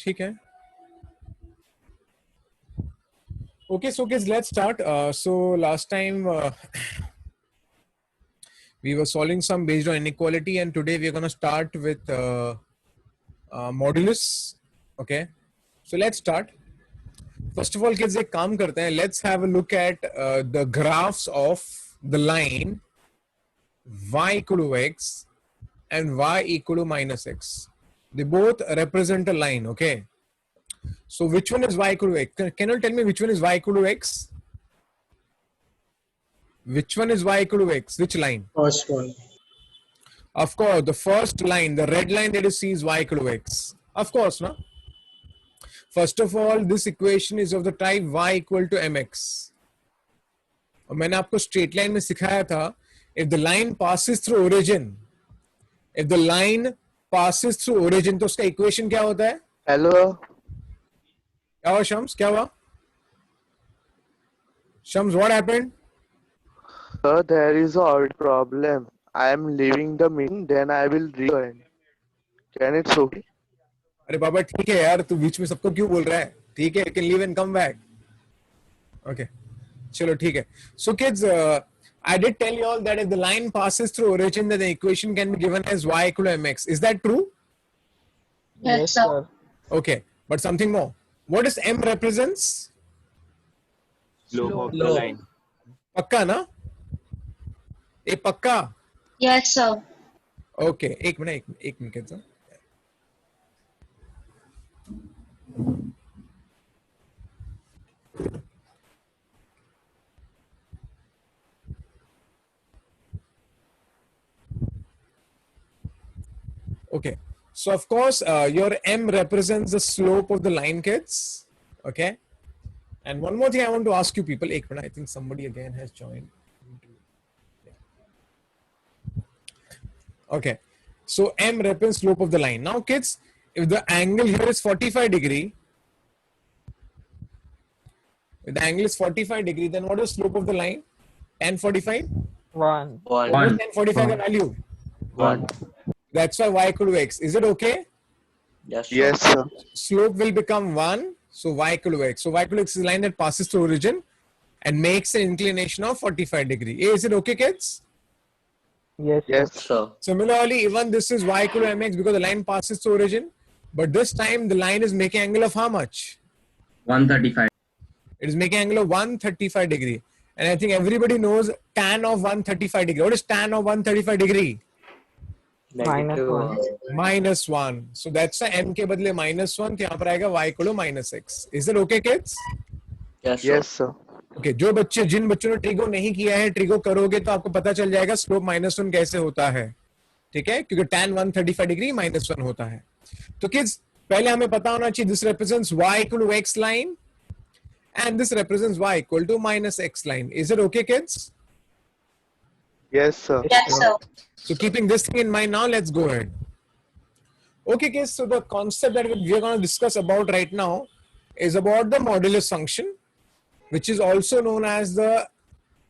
ठीक है. Okay, so kids, let's start. So last time we were solving some based on inequality, and today we are going to start with modulus. Okay, so let's start. First of all, kids, एक काम करते हैं. Let's have a look at the graphs of the line y equal to x and y equal to minus x. They both represent a line. Okay. So which one is y equal to x? Can you tell me which one is y equal to x? Which one is y equal to x? Which line? First one. Of course, the first line, the red line that you see is y equal to x. Of course, no? First of all, this equation is of the type y equal to mx. और मैंने आपको straight line में सिखाया था, if the line passes through origin, if the line passes through origin, तो उसका equation क्या होता है? Hello. क्या हुआ शम्स? क्या हुआ? Shams, what happened? Sir, there is a odd problem. I am leaving the meeting, then I will rejoin. Can it okay? अरे बाबा ठीक है यार, तू बीच में सबको क्यों बोल रहा है? ठीक है, you can leave and come back. Okay, चलो ठीक है. So kids, I did tell you all that if the line passes through origin, then the equation can be given as y equal to mx. Is that true? Yes, sir. Okay, but something more. What does m represents? Slope of the Slope. line. पक्का ना? ये पक्का? Yes, sir. Okay, एक minute kids. Okay, so of course your m represents the slope of the line, kids. Okay, and one more thing I want to ask you people. एक minute, I think somebody again has joined. Okay, so m represents slope of the line. Now kids, if the angle here is 45 degree, if the angle is 45 degree, then what is the slope of the line? Tan 45? One. What is tan 45 का value? 1. That's why y equal to x. Is it okay? Yes, sir. Yes, sir. Slope will become 1, so y equal to x. So y equal to x is a line that passes through origin and makes an inclination of 45 degree. Is it okay, kids? Yes. Yes, Sir. Similarly, even this is y equal to mx because the line passes through origin, but this time the line is making angle of how much? 135. It is making angle of 135 degree. And I think everybody knows tan of 135 degree. What is tan of 135 degree? Negative. Minus 1. So that's why m के बदले minus 1, तो यहाँ पर आएगा y equal to minus x. Is it okay, kids? Yes, sir. yes, sir. Okay, जिन बच्चों ने trigo नहीं किया है, ट्रिगो करोगे तो आपको पता चल जाएगा स्लोप -1 कैसे होता है. ठीक है, क्योंकि tan 135 डिग्री -1 होता है. तो किड्स पहले हमें पता होना चाहिए this represents y equal to x line and this represents y equal to minus x line. Is it okay, kids? Yes, sir. Yes, sir. So keeping this thing in mind now, let's go ahead. Okay, kids, so the concept that we are going to discuss about right now is about the modulus function, which is also known as the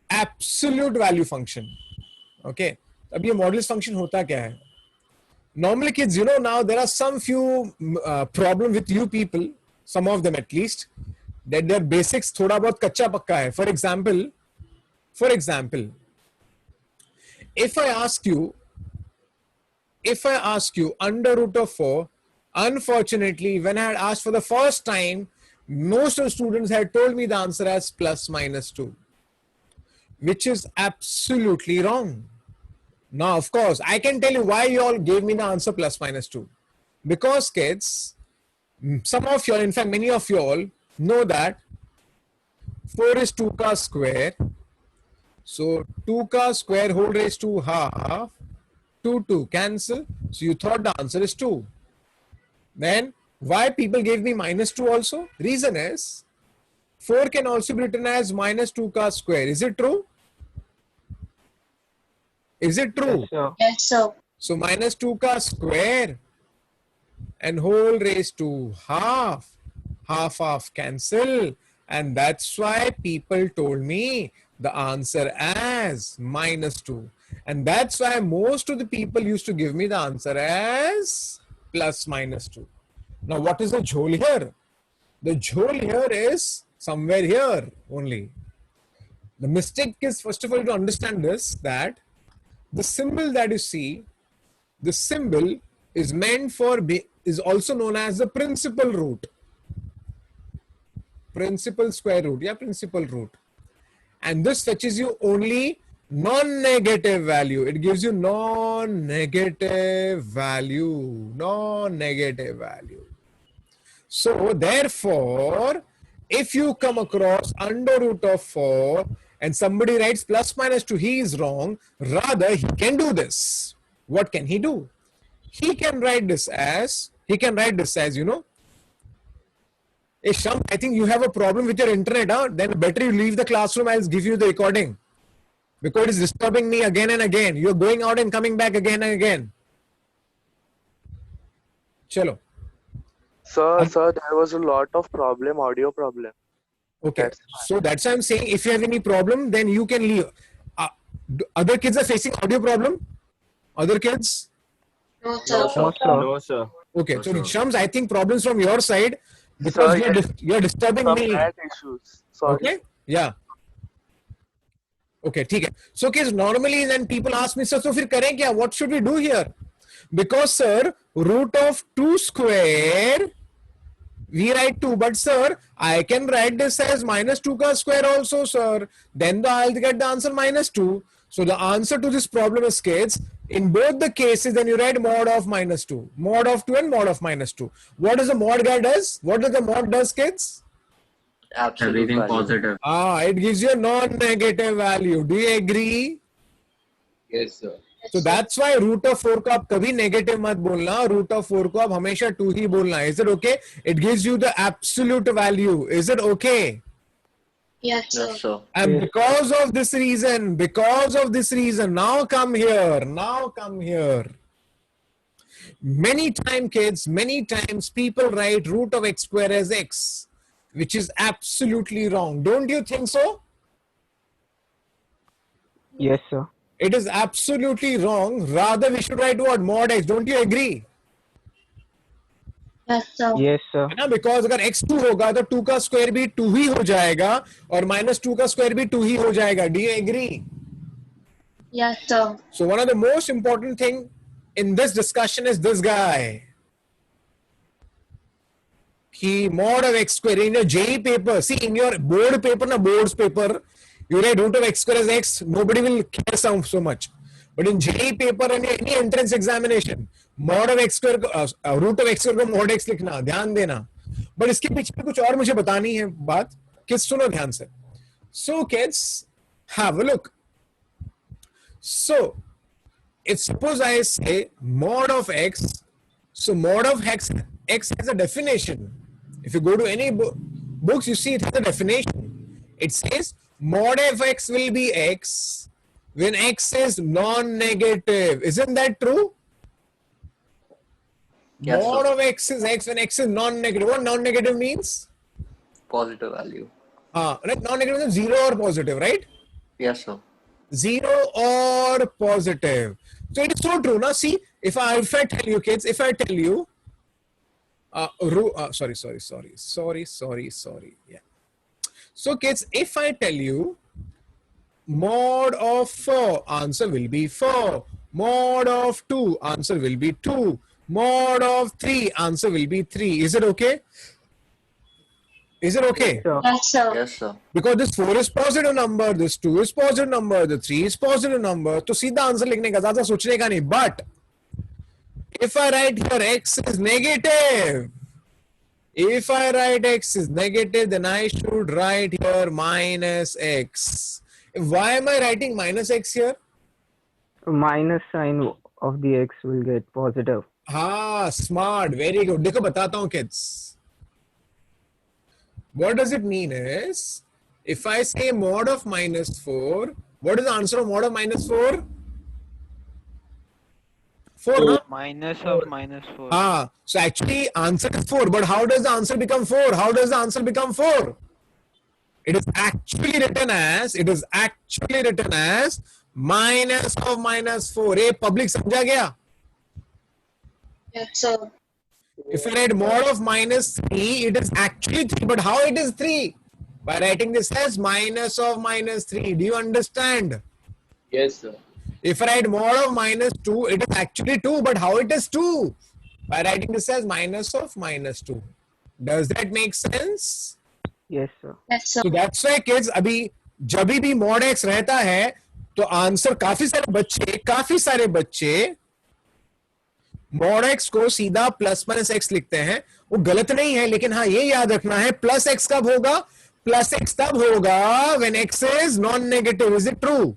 absolute value function. Okay, अब ये modulus function होता क्या है? Normally, kids, you know, now there are some few problem with you people, some of them at least, that their basics थोड़ा बहुत कच्चा पक्का है. For example, if I ask you under root of 4, unfortunately, when I had asked for the first time, most of the students had told me the answer as plus minus 2, which is absolutely wrong. Now, of course, I can tell you why you all gave me the answer plus minus 2. Because, kids, some of you all, in fact, many of you all know that 4 is 2 ka square. So 2 ka square whole raised to half, 2 cancel. So you thought the answer is 2. Then why people gave me minus 2 also? Reason is 4 can also be written as minus 2 ka square. Is it true? Is it true? Yes, sir. Yes, sir. So minus 2 ka square and whole raised to half cancel. And that's why people told me the answer as minus 2. And that's why most of the people used to give me the answer as plus minus 2. Now, what is the jhol here? The jhol here is somewhere here only. The mistake is, first of all, to understand this, that the symbol that you see, the symbol is meant for, is also known as the principal root. Principal square root, yeah, principal root. And this fetches you only non-negative value. It gives you non-negative value. Non-negative value. So therefore, if you come across under root of 4 and somebody writes plus minus 2, he is wrong. Rather, he can do this. What can he do? He can write this as, you know, hey Sham, I think you have a problem with your internet. Huh? Then better you leave the classroom. I'll give you the recording. Because it's disturbing me again and again. You're going out and coming back again and again. Chalo. Sir, there was a lot of problem, audio problem. Okay. So that's why I'm saying if you have any problem, then you can leave. Other kids are facing audio problem? Other kids? No, No, sir. sir. No, sir. Okay. No, So sir. Shams, I think problems from your side because Sir, you're disturbing Some me. bad issues. Sorry. Okay? Yeah. Okay, ठीक है. So, okay, normally then people ask me, sir, so फिर करें क्या? What should we do here? Because, sir, root of 2 square, we write 2. But, sir, I can write this as minus 2 ka square also, sir. Then I'll get the answer minus 2. So, the answer to this problem is, kids, in both the cases, then you write mod of minus 2. Mod of 2 and mod of minus 2. What does the mod guy does? What does the mod does, kids? Absolute Everything value. positive. It gives you a non-negative value. Do you agree? Yes, sir. So that's why root of 4 को आप कभी negative मत बोलना. Root of 4 को आप हमेशा 2 ही बोलना. Is it okay? It gives you the absolute value. Is it okay? Yes, sir. Yes, sir. And because of this reason, now come here. Many times people write root of x square as x, which is absolutely wrong. Don't you think so? Yes, sir. It is absolutely wrong. Rather, we should write what? Mod x. Don't you agree? Yes, sir. Yes, sir. है ना? Because अगर x2 होगा तो 2 का square भी 2 ही हो जाएगा और minus 2 का स्क्वायर भी 2 ही हो जाएगा. Do you agree? Yes, sir. So one of the most important thing in this discussion is this guy. He mod of x square in your JE paper. See, in your board paper, board's paper, you write root of x square as x. Nobody will care so much. But in JE paper and any entrance examination, mod of x square, root of x square को mod x लिखना, ध्यान देना. But इसके पीछे कुछ और मुझे बतानी है बात. किस सुनो ध्यान से. So kids, have a look. So, if suppose I say mod of x, so mod of x has a definition. If you go to any books, you see it has a definition. It says mod of x will be x when x is non-negative. Isn't that true? Yes, Mod sir. of x is x when x is non-negative. What non-negative means? Positive value. Right? Non-negative means 0 or positive, right? Yes, sir. 0 or positive. So it is so true. Now see, if I tell you kids, if I tell you, sorry. Yeah. So kids, if I tell you mod of 4, answer will be 4. Mod of 2, answer will be 2. Mod of 3, answer will be 3. Is it okay? Is it okay? Sure. Yes, sir. Yes, sir. Because this 4 is positive number, this 2 is positive number, the 3 is positive number. तो सीधा answer लिखने का, ज़्यादा सोचने का नहीं. But if I write here x is negative, then I should write here minus x. Why am I writing minus x here? Minus sign of the x will get positive. Smart, very good. देखो बताता हूँ kids. What does it mean is, if I say mod of minus 4, what is the answer of mod of minus 4? 4, no? Minus of minus 4. So actually answer is 4, but how does the answer become 4? How does the answer become 4? It is actually written as minus of minus 4. Public समझा गया? Yes, sir. If I write mod of minus 3, it is actually 3. But how it is 3? By writing this as minus of minus 3. Do you understand? Yes, sir. If I write mod of minus 2, it is actually 2. But how it is 2? By writing this as minus of minus 2. Does that make sense? Yes, sir. Yes, sir. So that's why kids, अभी जब भी mod x रहता है तो answer काफी सारे बच्चे mod x को सीधा प्लस माइनस एक्स लिखते हैं. वो गलत नहीं है, लेकिन हाँ ये याद रखना है प्लस एक्स कब होगा? प्लस एक्स तब होगा when x is non-negative. Is it true?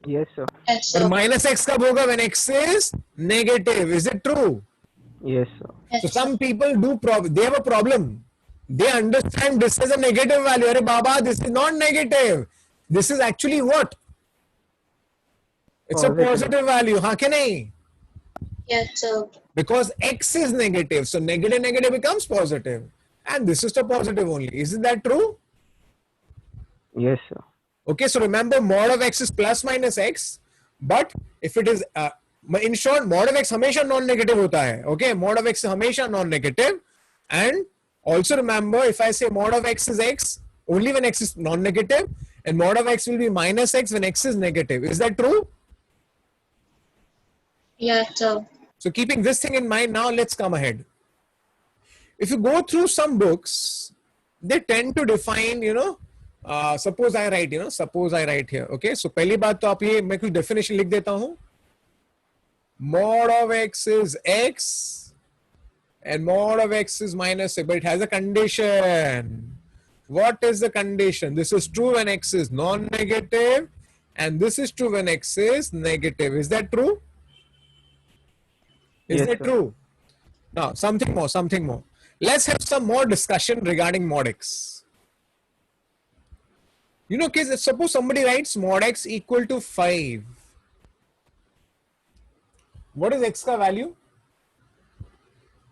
Yes, sir. Yes, और sir. minus x कब होगा when x is negative? Is it true? Yes, sir. Yes, So sir. some people they have a problem. They understand this is a negative value. Arey baba, this is not negative. This is actually what? It's a Positive. positive value. हाँ कि नहीं? Yes, sir. Because x is negative, so negative becomes positive, and this is the positive only. Isn't that true? Yes, sir. Okay, so remember mod of x is plus minus x, but if it is in short, mod of x हमेशा non-negative होता है. Okay, mod of x हमेशा non-negative, and also remember if I say mod of x is x only when x is non-negative, and mod of x will be minus x when x is negative. Is that true? Yes, sir. So keeping this thing in mind, now let's come ahead. If you go through some books, they tend to define, suppose I write here. Okay, so पहली बात तो आप ये मैं कुछ definition लिख देता हूँ. Mod of x is x and mod of x is minus x, but it has a condition. What is the condition? This is true when x is non-negative, and this is true when x is negative. Is that true? Is Yes, that sir. true? Now, something more. Let's have some more discussion regarding mod x. Kids, suppose somebody writes mod x equal to 5. What is x ka value?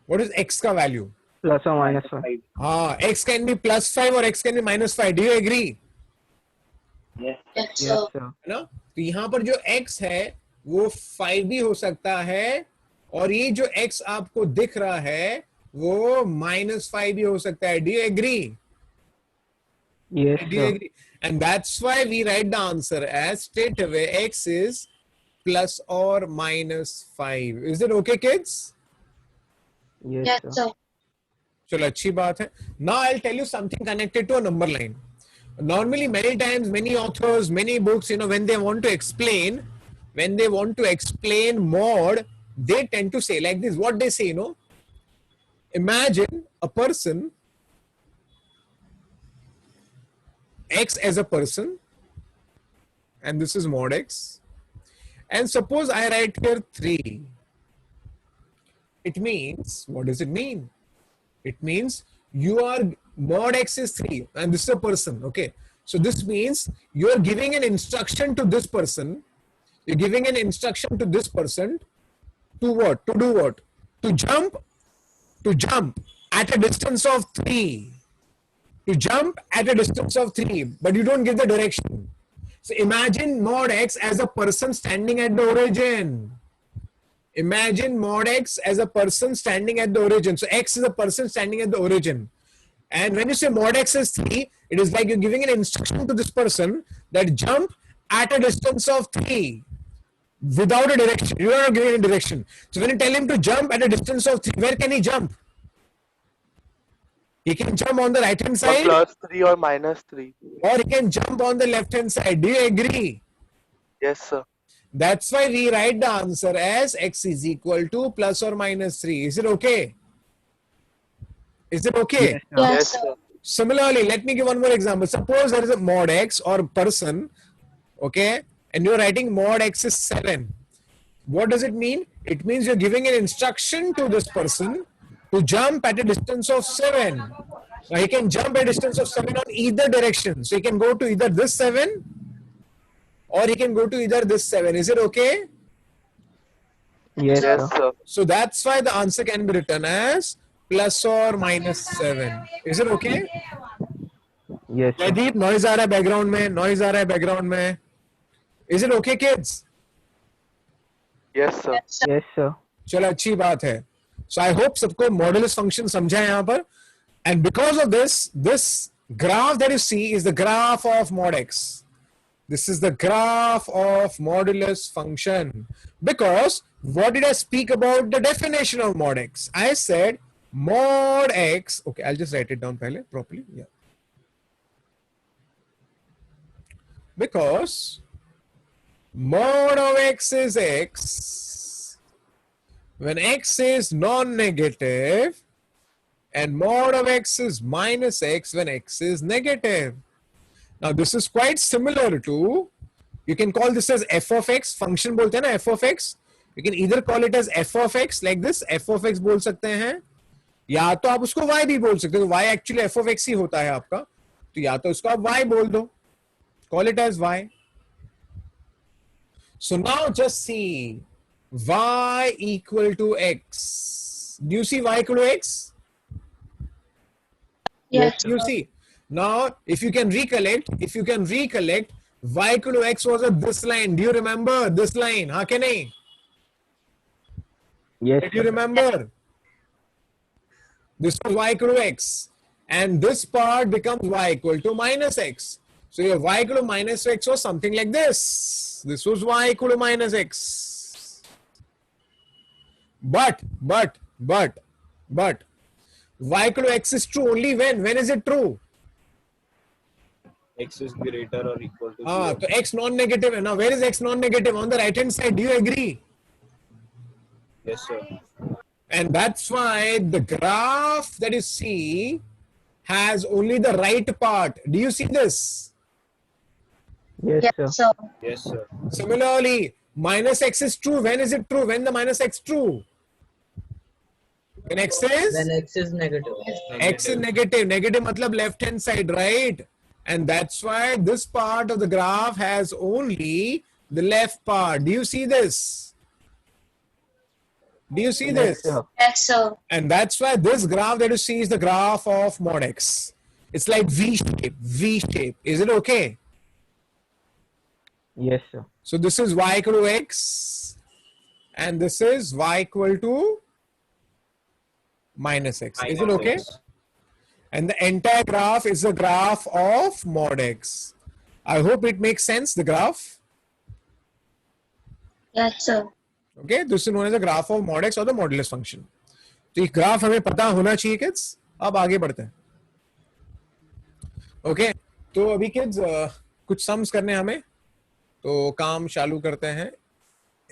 What is x ka value? Plus or minus 5. X can be plus 5 or x can be minus 5. Do you agree? Yes, Yes, sir. sir. है ना? तो यहाँ पर जो x है वो 5 भी हो सकता है, और ये जो x आपको दिख रहा है वो minus 5 भी हो सकता है. Do you agree? Yes, Do you sir. agree? And that's why we write the answer as straight away x is plus or minus 5. Is it okay, kids? Yes, Yes, sir. sir. चलो अच्छी बात है. Now I'll tell you something connected to a number line. Normally, many times, many authors, many books, when they want to explain mod, they tend to say like this. What they say, imagine a person, x as a person, and this is mod x, and suppose I write here 3. It means, what does it mean? It means mod x is 3 and this is a person. Okay, so this means you're giving an instruction to this person. You're giving an instruction to this person to what? To do what? To jump at a distance of 3. To jump at a distance of 3, but you don't give the direction. So imagine mod x as a person standing at the origin. Imagine mod x as a person standing at the origin. So x is a person standing at the origin. And when you say mod x is 3, it is like you're giving an instruction to this person that jump at a distance of 3 without a direction. You are not giving a direction. So when you tell him to jump at a distance of 3, where can he jump? He can jump on the right hand Or side, plus 3 or minus 3. or he can jump on the left hand side. Do you agree? Yes, sir. That's why we write the answer as x is equal to plus or minus 3. Is it okay? Is it okay? Yes, sir. Yes, Yes, sir. sir. Similarly, let me give one more example. Suppose there is a mod x or person, okay, and you're writing mod x is 7. What does it mean? It means you're giving an instruction to this person to jump at a distance of 7. Now he can jump at a distance of 7 on either direction. So he can go to either this 7 or he can go to either this 7. Is it okay? Yes, Yes, sir. sir. So that's why the answer can be written as plus or minus 7. Is it okay? Yes, sir. Jaideep, noise आ रहा है background में, noise आ रहा है background में. Is it okay, kids? Yes, sir. Yes, sir. Yes, sir. चलो अच्छी बात है. So I hope सबको modulus function समझा है यहाँ पर. And because of this, this graph that you see is the graph of mod x. This is the graph of modulus function. Because what did I speak about the definition of mod x? I said mod x. Okay, I'll just write it down pehle, properly. Yeah. Because mod of x is x when x is non-negative, and mod of x is minus x when x is negative. Now this is quite similar to, you can call this as f of x, function बोलते हैं ना f of x. You can either call it as f of x like this, f of x बोल सकते हैं, या तो आप उसको y भी बोल सकते हो. y actually f of x ही होता है आपका, तो या तो उसको आप y बोल दो, call it as y. So now just see y equal to x. Do you see y equal to x? Yes, You see. Now, if you can recollect, y equal to x was at this line. Do you remember this line? हाँ के नहीं? Yes, Do you remember? This was y equal to x. And this part becomes y equal to minus x. So your y equal to minus x was something like this. This was y equal to minus x. But, y equal to x is true only when? When is it true? X is greater or equal to 0. So x non-negative. Now where is x non-negative? On the right hand side. Do you agree? Yes, sir. And that's why the graph that you see has only the right part. Do you see this? yes, yes, sir. sir. Yes, sir. Similarly, minus x is true. When is it true? When the minus x true? When x is? When x is negative. X is negative. Negative matlab left hand side, right? And that's why this part of the graph has only the left part. Do you see this? Do you see Yes, this? sir. Yes, sir. And that's why this graph that you see is the graph of mod x. It's like V shape. V shape. Is it okay? Yes, sir. So this is y equal to x, and this is y equal to minus x. Is it okay? And the entire graph is the graph of mod x. I hope it makes sense, the graph. Yes, sir. Okay, this is known as the graph of mod x or the modulus function. तो ये graph हमें पता होना चाहिए kids. अब आगे बढ़ते हैं. ओके, तो अभी किड्स कुछ सम्स करने हैं हमें, तो काम चालू करते हैं.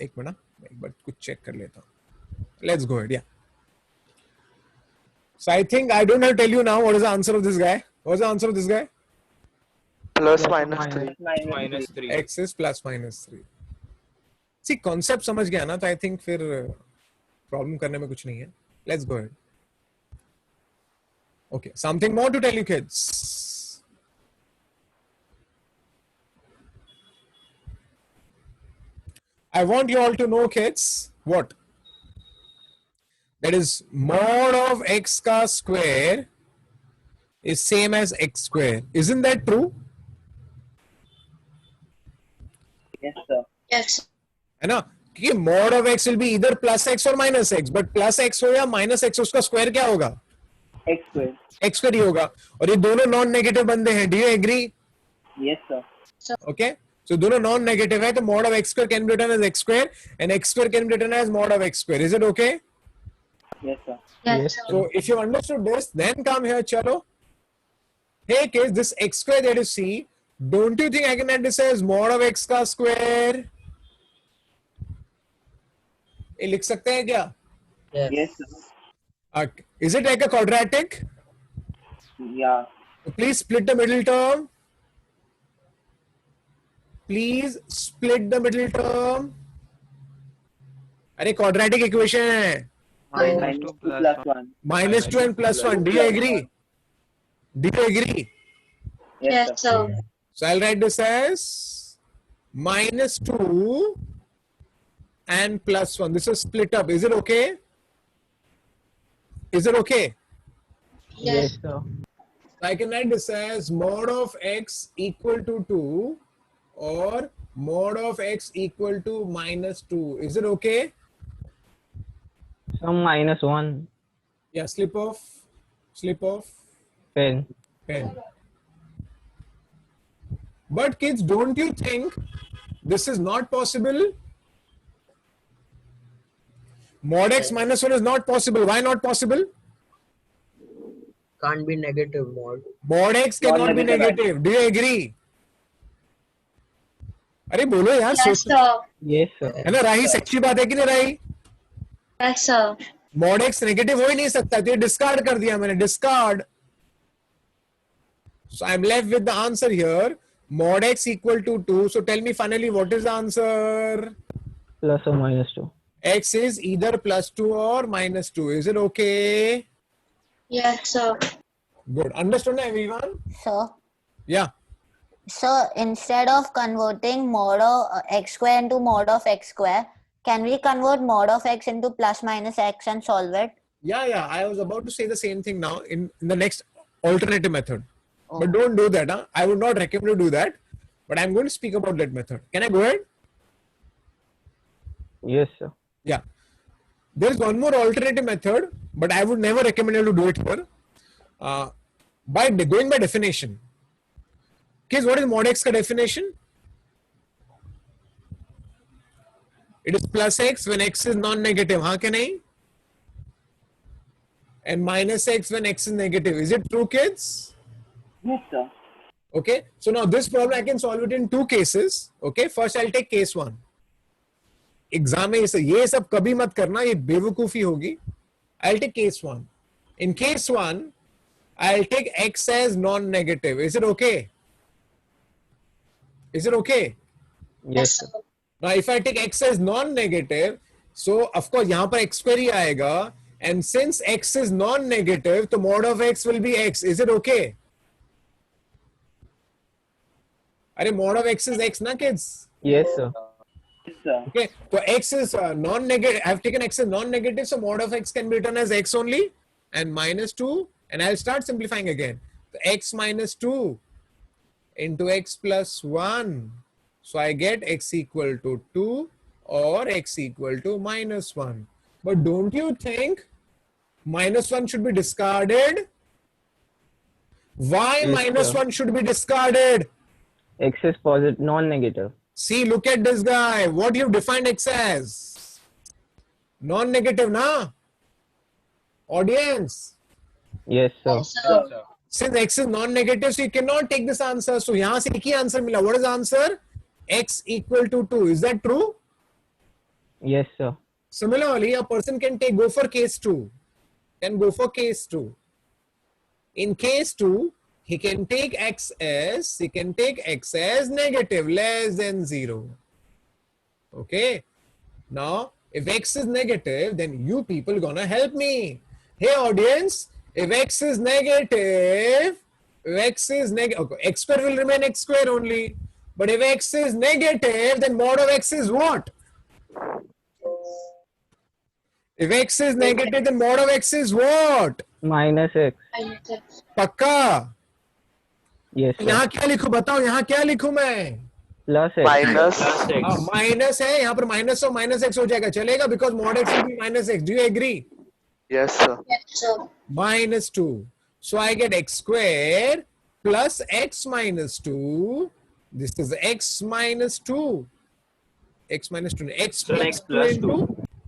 एक मिनट, एक बार कुछ चेक कर लेता हूँ. Let's go ahead. Yeah. So I think I don't have to tell you now what is the answer of this guy. What is the answer of this guy? Plus minus 3. Minus 3. X is plus minus 3. See, concept समझ गया ना, तो I think फिर problem करने में कुछ नहीं है. Let's go ahead. Okay, something more to tell you kids. I want you all to know kids, what? That is mod of x ka square is same as x square. Isn't that true? Yes, sir. Yes, है ना? कि mod of x will be either plus x or minus x, but plus x हो या minus x उसका square क्या होगा? X square. x square ही होगा. और ये दोनों नॉन नेगेटिव बंदे हैं. Do you agree? Yes, sir. Okay. So दोनों नॉन नेगेटिव है, तो mod of x square can be written as x square and x square can be written as mod of x square. Is it okay? Yes, sir. yes, sir. So if you understood this, then come here, chalo. Hey kids, this x square that you see, don't you think I can write this as mod of x का square? ये लिख सकते हैं क्या? Yes, sir. Is it like a quadratic? Yeah. Please split the middle term. Please split the middle term. अरे quadratic equation है. Minus 2 plus 1. Minus 2 and plus 1. Do you agree? Do you agree? Yes, sir. So I'll write this as minus 2 and plus 1. This is split up. Is it okay? Is it okay? Yes, sir. I can write this as mod of x equal to 2 or mod of x equal to minus 2. Is it okay? Some -1. Yeah, slip off Pen. pen. But kids, don't you think this is not possible? Mod x -1 is not possible. Why not possible? Can't be negative mod. Mod x cannot be negative. negative. Do you agree? अरे बोलो यार, Yes, सोच sir. Yes, sir. है ना राही, सच्ची बात है कि नहीं राही? Yes, sir. Mod x negative हो ही नहीं सकता, तो ये डिस्कार्ड कर दिया मैंने, discard. So I'm left with the answer here. Mod x equal to 2. So tell me finally what is the answer? Plus or -2. X is either +2 or -2. Is it okay? Yes, sir. Good. Understood everyone? So, Yeah. so instead of converting mod of x square into mod of x square, can we convert mod of x into plus minus x and solve it? Yeah. I was about to say the same thing now in the next alternative method. But don't do that. Huh? I would not recommend you do that. But I'm going to speak about that method. Can I go ahead? Yes, sir. Yeah. There's one more alternative method, but I would never recommend you to do it here. By going by definition. Kids, what is mod x ka definition? It is plus x when x is non-negative. Haan ke nahi? And minus x when x is negative. Is it true, kids? Yes, sir. Okay. So now this problem I can solve it in two cases. Okay. First I'll take case 1. Exam में ये सब कभी मत करना, ये बेवकूफी होगी. I'll take case 1. In case 1, I'll take x as non-negative. Is it okay? Is it okay? Yes, sir. Now if I take x as non-negative, so of course यहाँ पर x square ही आएगा, and since x is non-negative, तो mod of x will be x. Is it okay? अरे mod of x is x ना kids? Yes, sir. Yes, sir. Okay, so x is non-negative. I have taken x as non-negative, so mod of x can be written as x only and -2, and I'll start simplifying again. So x -2 into x plus 1. So I get x equal to 2 or x equal to -1. But don't you think -1 should be discarded? Why Yes, -1 should be discarded? X is positive, non-negative. See, look at this guy. What you've defined x as? Non-negative, na? Audience. Yes, sir. Yes, sir. Since x is non-negative, so you cannot take this answer. So यहाँ से एक ही answer मिला. What is the answer? X equal to 2. Is that true? Yes, sir. Similarly, a person can go for case 2. Can go for case 2. In case 2, he can take x as negative, less than 0. Okay. Now, if x is negative, then you people gonna help me. Hey audience, if x is negative, okay, x square will remain x square only. But if x is negative, then mod of x is what? If x is negative, then mod of x is what? -x. पक्का? Yes, sir. यहाँ क्या लिखूं बताओ, यहाँ क्या लिखूं मैं? Plus x. Minus. Plus x. Minus है, यहाँ पर माइनस और माइनस एक्स हो जाएगा, चलेगा? Because mod x will be minus x. Do you agree? Yes, sir. Yes, sir. -2. So I get x square plus x minus 2. This is x minus 2. X minus 2. X So plus x 2 plus into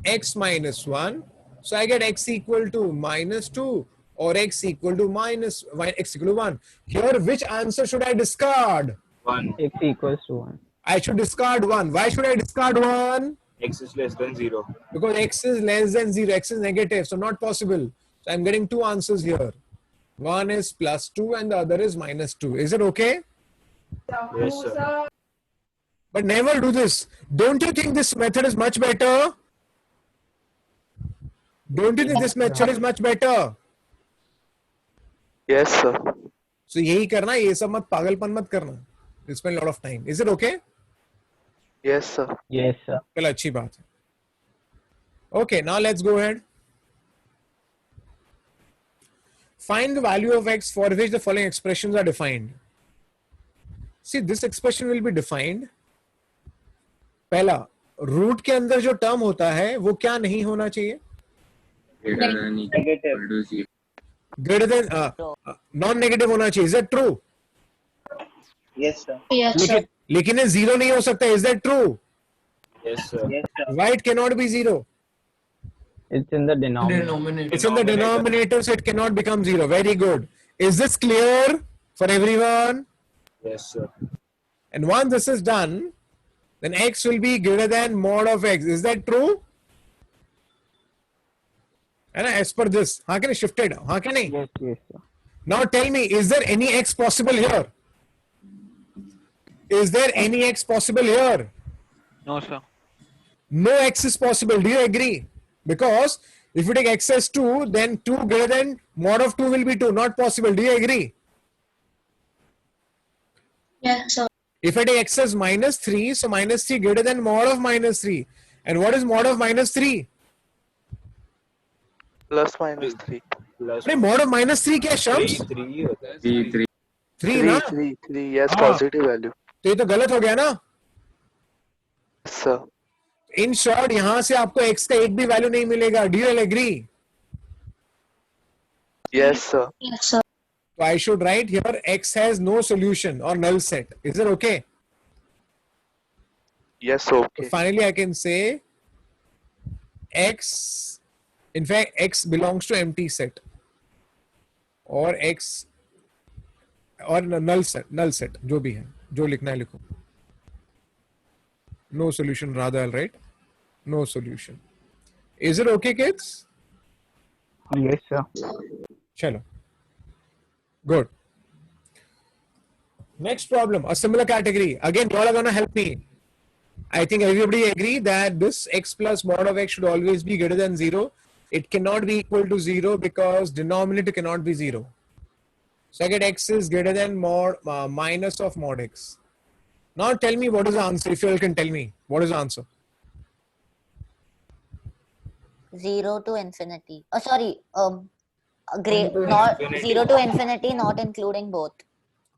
x minus 1. So I get x equal to -2 or x equal to x equal to 1. Here, which answer should I discard? 1. X equals to 1. I should discard 1. Why should I discard 1? X is less than 0. Because x is less than 0, x is negative, so not possible. So I'm getting two answers here. One is +2 and the other is -2. Is it okay? Yes, sir. But never do this. Don't you think this method is much better? Don't you think this method is much better? Yes, sir. So यही करना, ये सब मत पागलपन मत करना. You spend a lot of time. Is it okay? Yes, sir. Yes, sir. चलो अच्छी बात है. Okay, now let's go ahead. Find the value of x for which the following expressions are defined. See, this expression will be defined. पहला, root के अंदर जो term होता है वो क्या नहीं होना चाहिए? greater than equal to 0. Greater than non-negative होना चाहिए. Is that true? Yes, sir. Yes, sir. लेकिन ये zero नहीं हो सकता. Is that true? Yes, sir. Yes, sir. Why it cannot be zero? It's in the denominator. It's in the denominator, so it cannot become zero. Very good. Is this clear for everyone? Yes, sir. And once this is done, then x will be greater than mod of x. Is that true? And as per this, how can I shift it? How can I? Yes, yes, sir. Now tell me, is there any x possible here? Is there any x possible here? No, sir. No x is possible. Do you agree? Because if you take x as 2, then 2 greater than mod of 2 will be 2. Not possible. Do you agree? Yes, sir. If I take x as minus 3, so minus 3 greater than mod of minus 3. And what is mod of minus 3? Plus minus 3. Plus अरे mod of minus 3 क्या है शम्स? 3 होता है. 3, 3. 3 ना? 3. Yes, हाँ. positive value. तो ये तो गलत हो गया ना? Yes, sir. इन शॉर्ट यहां से आपको x का एक भी वैल्यू नहीं मिलेगा. Do you all agree? Yes, sir. Yes, sir. So I should write here x has no solution or null set. Is it okay? Yes, So okay. finally I can say x, in fact x belongs to empty set or x or null set जो भी है, जो लिखना है लिखो. No solution rather, I'll write no solution. Is it okay, kids? Yes, sir. Chalo. Good. Next problem, a similar category. Again, you all are going to help me. I think everybody agree that this x plus mod of x should always be greater than 0. It cannot be equal to 0 because denominator cannot be 0. So I get x is greater than mod minus of mod x. Now tell me what is the answer. If you all can tell me what is the answer. 0 to infinity. Oh, sorry. Great. Not Infinity. 0 to infinity, not including both.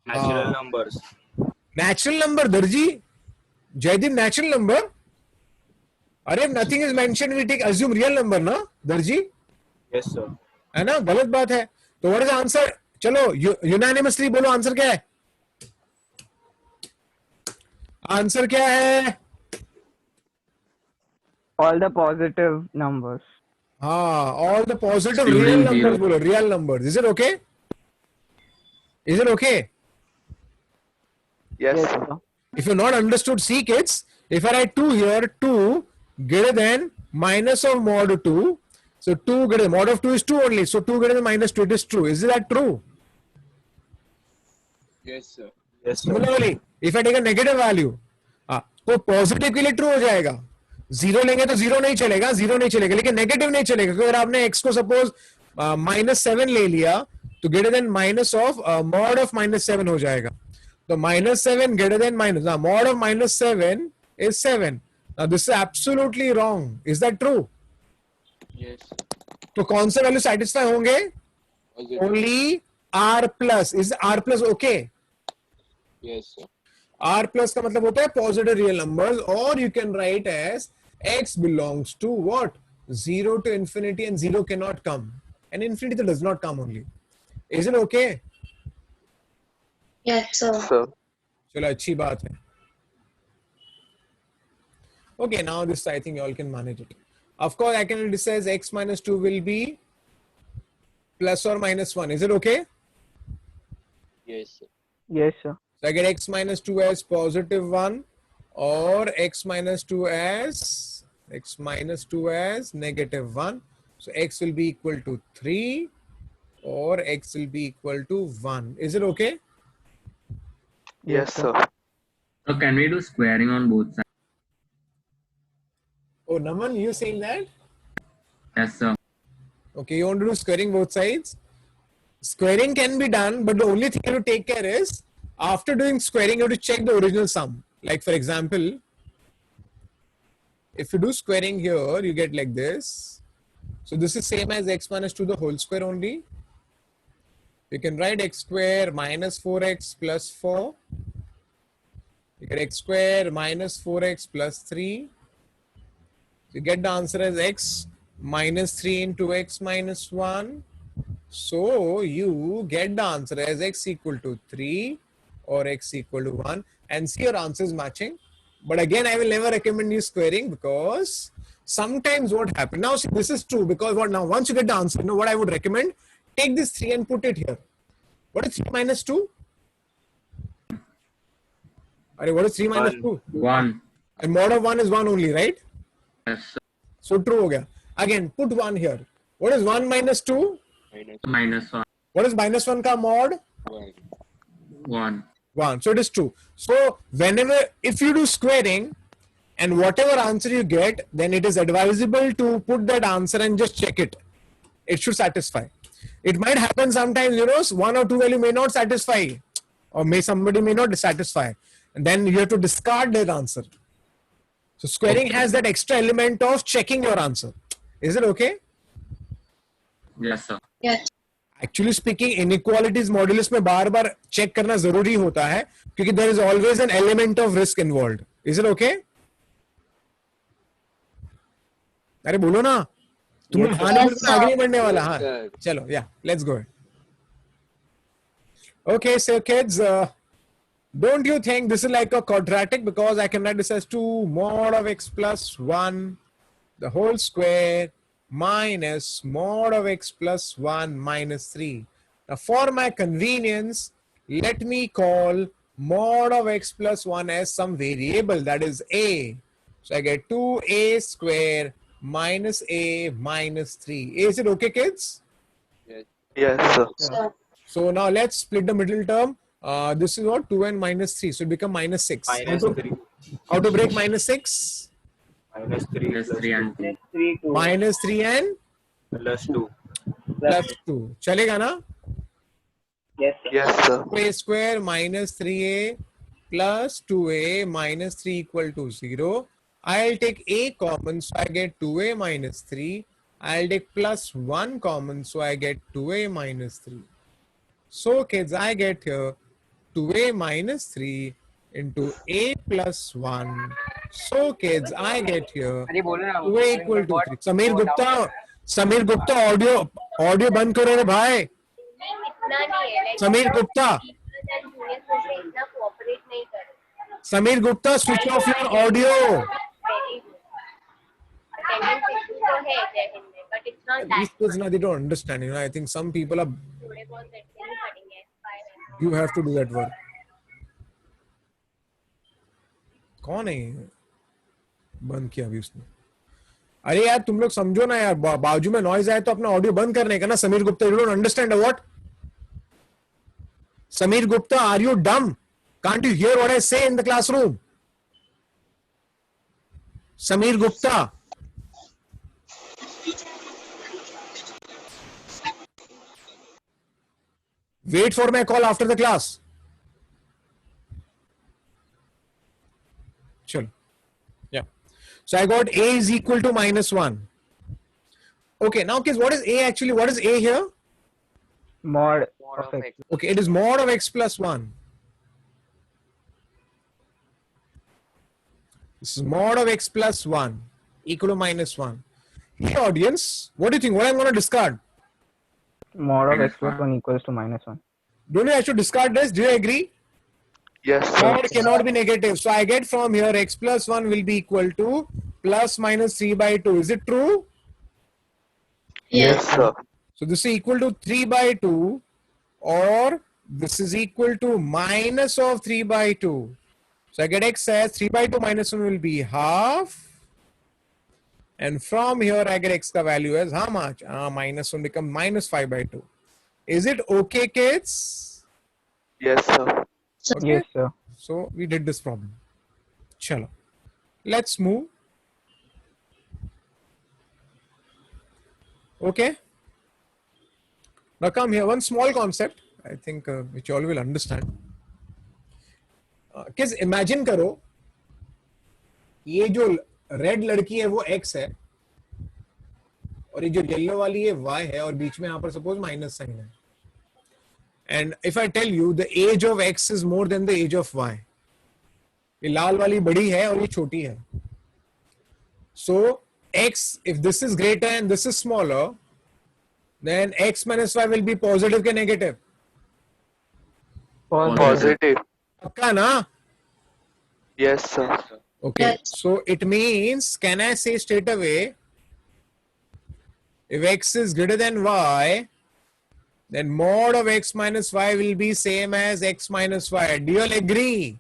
Natural numbers. Natural number, Darji. Jaideep, natural number. If nothing is mentioned, we take assume real number, na, Darji? Yes, sir. है ना? गलत बात है. तो what is the answer? चलो unanimously बोलो answer क्या है? आंसर क्या है? All the positive numbers. हाँ, all the positive Excluding real numbers zero. बोलो, real numbers. Is it okay? Is it okay? Yes, Yes, sir. sir. If you're not understood, see kids, if I write 2 here, 2 greater than minus of mod 2. So 2 greater, mod of 2 is 2 only. So 2 greater than minus 2, it is true. Is that true? Yes, sir. Yes, sir. Similarly, if I take a negative value, तो positive के लिए true हो जाएगा. Zero लेंगे तो zero नहीं चलेगा, लेकिन नेगेटिव नहीं चलेगा. अगर आपने x को सपोज -7 ले लिया तो greater than minus of mod of -7 हो जाएगा. तो -7 greater than minus, mod of -7 is 7. Now this is absolutely wrong. Is that true? Yes. तो कौन से वैल्यू सेटिस्फाई होंगे? Only r plus. Is r plus okay? Yes, sir. R plus का मतलब होता है positive real numbers, or you can write as x belongs to what? 0 to infinity, and 0 cannot come. And infinity does not come only. Is it okay? Yes, sir. Sir. चलो अच्छी बात है. Okay, now this I think you all can manage it. Of course, I can this says x minus 2 will be plus or minus 1. Is it okay? Yes, sir. Yes, sir. So I get x minus 2 as positive 1 or x minus 2 as negative 1. So x will be equal to 3 or x will be equal to 1. Is it okay? Yes, sir. So can we do squaring on both sides? Oh, Naman, you saying that? Yes, sir. Okay, you want to do squaring both sides? Squaring can be done, but the only thing you have to take care is after doing squaring, you have to check the original sum. Like for example, if you do squaring here, you get like this. So this is same as x minus 2 the whole square only. You can write x square minus 4x plus 4. You get x square minus 4x plus 3. You get the answer as x minus 3 into x minus 1. So you get the answer as x equal to 3 or x equal to 1, and see your answer is matching. But again, I will never recommend you squaring, because sometimes what happens, now see, this is true, because what now, once you get the answer, you know what I would recommend? Take this 3 and put it here. What is 3 minus 2? What is 3 minus 2? 1. And mod of 1 is 1 only, right? Yes, sir. So true ho gaya. Again, put 1 here. What is 1 minus 2? Minus 1. What is minus 1 ka mod? 1. 1. So it is true. So whenever, if you do squaring and whatever answer you get, then it is advisable to put that answer and just check it. It should satisfy. It might happen sometimes, you know, 1 or 2 value may not satisfy, or somebody may not satisfy. And then you have to discard that answer. So squaring has that extra element of checking your answer. Is it okay? Yes, sir. Yes. Actually speaking, inequalities modulus में बार बार check करना जरूरी होता है, क्योंकि there is always an element of risk involved. Is it okay? अरे बोलो ना, तुम हाँ नहीं बोलते आगे नहीं बढ़ने वाला. हाँ, चलो, yeah, let's go. Okay, so kids, don't you think this is like a quadratic, because I can write this as 2 mod of x plus 1 the whole square minus mod of x plus 1 minus 3. Now for my convenience, let me call mod of x plus 1 as some variable, that is a. So I get 2a square minus a minus 3. Is it okay, kids? Yes, sir. Sir. So now let's split the middle term. This is what? 2n minus 3. So it become minus 6. How to break minus 6? Minus 3 Plus 3 and 2. 3 2 Minus 3 and plus 2. plus 2. चलेगा ना? Yes, sir. Yes, sir. A square minus 3a plus 2a minus 3 equal to 0. I'll take a common, so I get 2a minus 3. I'll take plus 1 common, so I get 2a minus 3. So kids, I get here 2a minus 3 into a plus 1. So kids, I get here 2a equal to 3. Samir Gupta, audio बंद करो रे भाई. Samir Gupta. Samir Gupta, switch off your audio. These kids now, they don't understand. You know, I think some people are. You have to do that work. कौन है ये? बंद किया अभी उसने. अरे यार तुम लोग समझो ना यार, बाजू में नॉइज आए तो अपना ऑडियो बंद करने का ना. Sameer Gupta, you don't understand what? Samir Gupta, are you dumb? Can't you hear what I say in the classroom? Samir Gupta. Wait for my call after the class. Chalo. Yeah. So I got a is equal to minus 1. Okay, now kids, what is a actually? What is a here? Mod of x. Okay, it is mod of x plus 1. This is mod of x plus 1 equal to minus 1. Hey audience, what do you think? What I'm going to discard? Mod of x plus 1 equals to minus 1. Don't you have to discard this? Do you agree? Yes, sir. Mod cannot be negative. So I get from here x plus 1 will be equal to plus minus 3 by 2. Is it true? Yes, sir. So this is equal to 3 by 2, or this is equal to minus of 3 by 2. So I get x as 3 by 2 minus 1 will be half. And from here I get x ka value as how much? Minus 1 becomes minus 5 by 2. Is it okay, kids? Yes, sir. Okay. Yes, sir. So we did this problem. Chalo. Let's move. Okay. Now come here. One small concept, I think, which you all will understand. Kids, imagine करो, ये जो red लड़की है वो x है, और ये जो येलो वाली है y है, और बीच में यहाँ पर सपोज माइनस साइन है. And if I tell you the age of x is more than the age of y, ये लाल वाली बड़ी है और ये छोटी है. So x, if this is greater and this is smaller, then x minus y will be positive ke negative? Positive. Pakka na? Yes, sir. Okay. Yes. So it means, can I say straight away, if x is greater than y, then mod of x minus y will be same as x minus y. Do you all agree?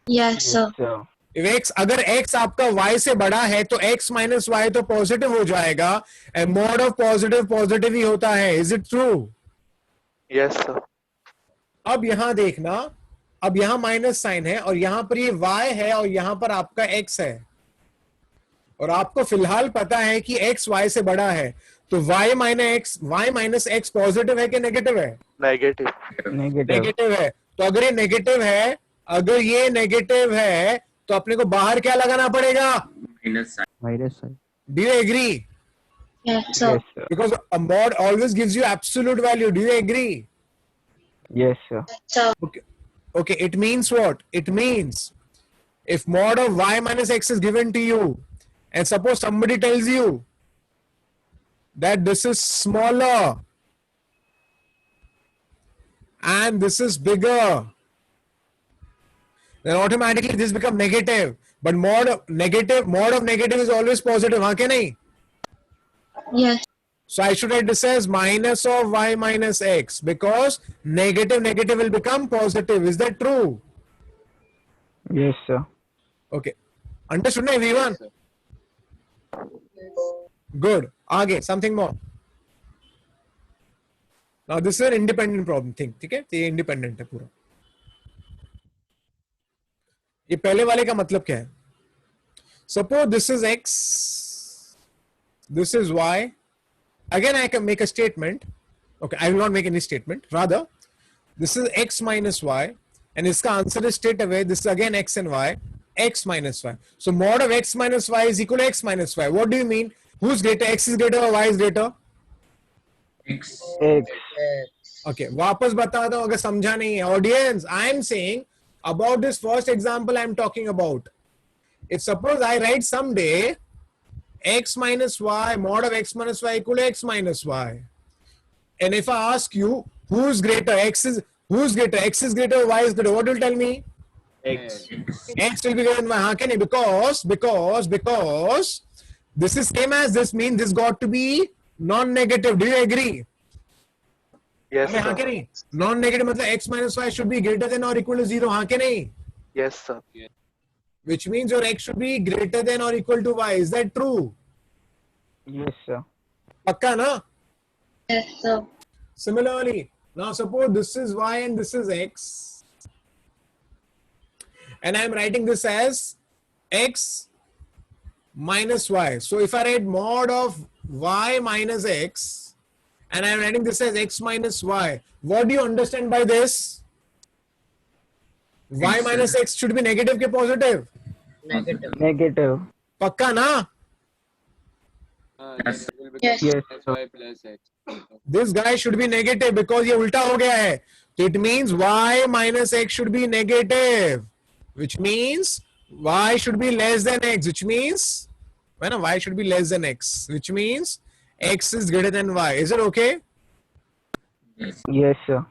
Yes, sir. So If x, अगर x आपका y से बड़ा है तो x minus y तो positive हो जाएगा, and mod of positive positive ही होता है. Is it true? Yes, sir. अब यहां देखना, अब यहां माइनस साइन है और यहां पर ये y है और यहां पर आपका x है, और आपको फिलहाल पता है कि x y से बड़ा है, तो y माइनस x पॉजिटिव है कि नेगेटिव है? Negative. negative. नेगेटिव है. तो अगर ये नेगेटिव है, अगर ये नेगेटिव है, तो अपने को बाहर क्या लगाना पड़ेगा? minus sign. Minus sign. Do you agree? Yes, sir. Yes, sir. Because a mod always gives you absolute value. Do you agree? Yes, sir. Sir. Okay, it means what? It means if mod of y minus x is given to you, and suppose somebody tells you that this is smaller and this is bigger, then automatically this become negative. But mod of negative is always positive. हाँ के नहीं? Yes. So I should write this as minus of y minus x, because negative will become positive. Is that true? Yes, sir. Okay. Understood na everyone? Good. आगे something more. Now this is an independent problem thing. ठीक है? ये independent है पूरा. ये पहले वाले का मतलब क्या है? Suppose this is x, this is y. Again, I can make a statement. Okay, I will not make any statement. Rather, this is x minus y, and इसका answer is straight away. This is again x and y, x minus y. So mod of x minus y is equal to x minus y. What do you mean? Who's greater? X is greater or y is greater? X. X. Okay, वापस बताता हूँ अगर समझा नहीं है. Audience, I am saying about this first example I am talking about. If suppose I write someday x minus y, mod of x minus y equal to x minus y, and if I ask you who's greater, x is greater or y is greater, what will tell me? X. X will be greater than y. हाँ क्या नहीं? Because this is same as this, means this got to be non-negative. Do you agree? Yes, अरे हाँ क्या sir. नहीं? Non-negative मतलब x minus y should be greater than or equal to 0. हाँ क्या नहीं? Yes, sir. Which means your x should be greater than or equal to y. Is that true? Yes, sir. पक्का ना? Yes, sir. Similarly, now suppose this is y and this is x, and I am writing this as x minus y. So if I write mod of y minus x, and I am writing this as x minus y, what do you understand by this? Y X. minus x should be negative ke positive? Negative. Pakka na? Yes. Yes. Yes, sir. This guy should be negative because ये उल्टा हो गया है. So it means y minus x should be negative, which means y should be less than x, which means when y should be less than x, which means x is greater than y. Is it okay? Yes. Yes, sir.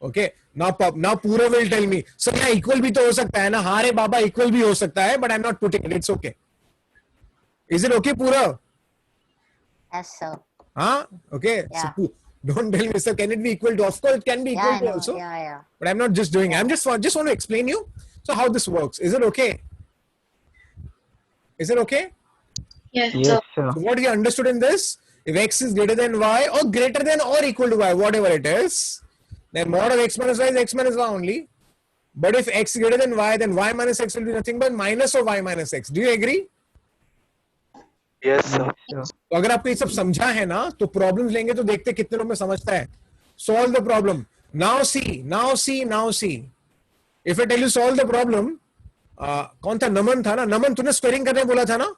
Okay. Now Pura will tell me. So yeah, equal भी तो हो सकता है ना. हाँ रे बाबा, equal भी हो सकता है, but I'm not putting it. It's okay. Is it okay, Pura? Yes, sir. Huh? Okay. Yeah. So don't tell me, sir. Can it be equal to? Of course, it can be equal Yeah, I to know. also. Yeah. But I'm not just doing it. I'm just want to explain you. So how this works. Is it okay? Is it okay? Yes, Yes, sir. sir. So what you understood in this? If x is greater than y or greater than or equal to y, whatever it is, then mod of x minus y is x minus y only. But if x is greater than y, then y minus x will be nothing but minus of y minus x. Do you agree? Yes, sir. Yes, sir. तो अगर आपको ये सब समझा है ना, तो problems लेंगे तो देखते कितने लोग में समझता है. Solve the problem. Now see. If I tell you solve the problem, कौन था? नमन था ना? नमन, तूने स्क्वेयरिंग करने बोला था ना?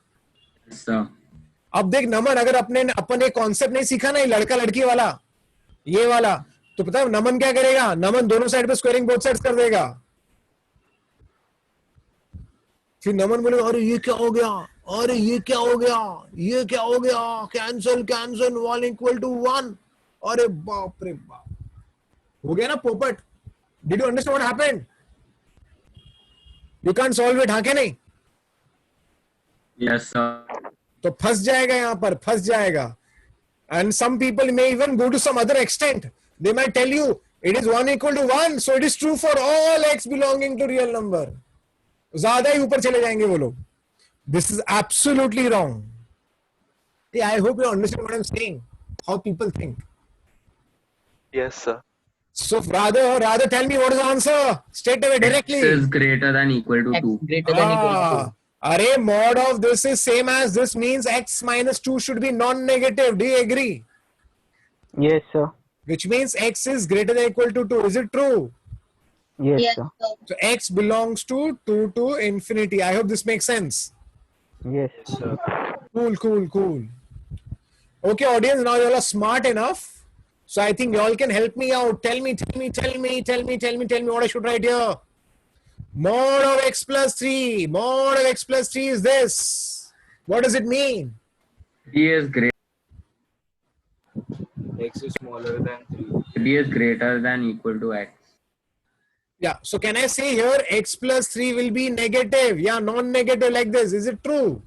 Yes, sir. अब देख नमन, अगर अपन एक कॉन्सेप्ट नहीं सीखा ना, ये लड़का लड़की वाला, ये वाला, तो पता है नमन क्या करेगा? नमन दोनों साइड पे स्क्वेयरिंग बोथ साइड्स कर देगा. फिर नमन बोले अरे ये क्या हो गया, अरे ये क्या हो गया, कैंसल कैंसल 1 equal to 1. अरे बाप रे बाप, हो गया ना पोपट. Did you understand what happened? You can't solve it, हाँ क्या नहीं? Yes, sir. तो फंस जाएगा यहाँ पर, फंस जाएगा. And some people may even go to some other extent. They might tell you it is 1 equal to 1, so it is true for all x belonging to real number. ज्यादा ही ऊपर चले जाएंगे वो लोग. This is absolutely wrong. Yeah, I hope you understand what I'm saying. How people think. Yes, sir. So rather tell me what is the answer straight away directly. X is greater than equal to 2. Greater than equal to 2. Array mod of this is same as this means x minus 2 should be non-negative. Do you agree? Yes, sir. Which means x is greater than equal to 2. Is it true? Yes, Yes, sir. sir. So x belongs to 2 to infinity. I hope this makes sense. Yes. Sir. Cool. Okay, audience, now you all are smart enough. So I think you all can help me out. Tell me what I should write here. Mod of x plus 3. Mod of x plus 3 is this. What does it mean? 3 is greater. X is smaller than 3. 3 is greater than equal to x. Yeah, so can I say here x plus 3 will be negative? Yeah, non-negative like this. Is it true?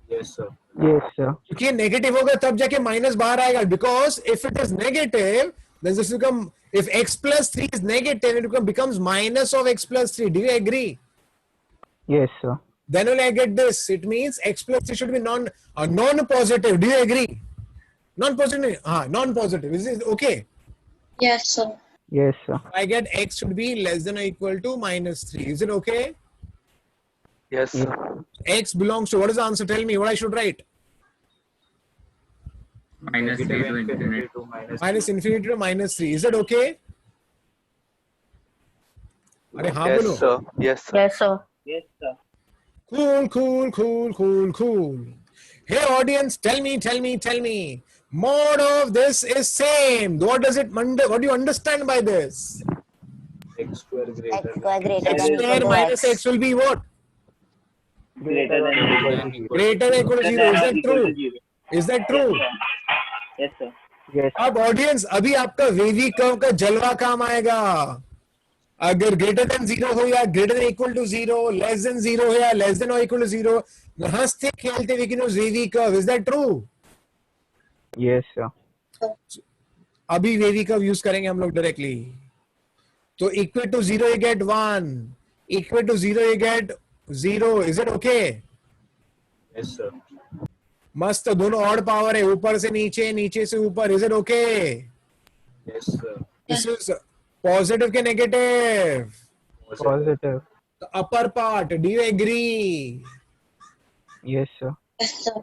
Yes, sir. Yes, sir. क्योंकि negative होगा तब जाके minus बाहर आएगा. Because if it is negative, then this become, if x plus 3 is negative, it becomes minus of x plus 3. Do you agree? Yes, sir. Then only I get this. It means x plus 3 should be non-positive. Do you agree? Non-positive. Non-positive. Is it okay? Yes, sir. Yes, sir. I get x should be less than or equal to minus 3. Is it okay? Yes, sir. X belongs to, what is the answer? Tell me what I should write. Minus 3 to infinity. to minus Minus infinity to minus 3. Is that okay? अरे हाँ Yes, बोलो. sir. Yes, sir. Yes, sir. Yes, sir. Cool. Hey audience, tell me. Mod of this is same. What do you understand by this? x square greater X square greater X than square equal to minus x. x will be what? Greater than equal to 0. Greater than equal to 0. Is that Equal to true? 0. Is that true? Yes, sir. Yes. अब audience अभी आपका wavy curve का जलवा काम आएगा. अगर greater than 0 हो या greater than equal to 0, less than 0 हो या लेस देन और इक्वल टू 0, हंसते खेलते we can use wavy curve. Is that true? Yes, sir. अभी वेवी कर्व यूज करेंगे हम लोग डायरेक्टली. तो equal to 0 you get 1, equal to 0 you get 0. Is it okay? Yes, sir. मस्त. दोनों ऑड पावर है, ऊपर से नीचे, नीचे से ऊपर. Is it okay? Yes, sir. This is positive के negative. Positive. The upper part, do you agree? Yes, sir. Yes, sir.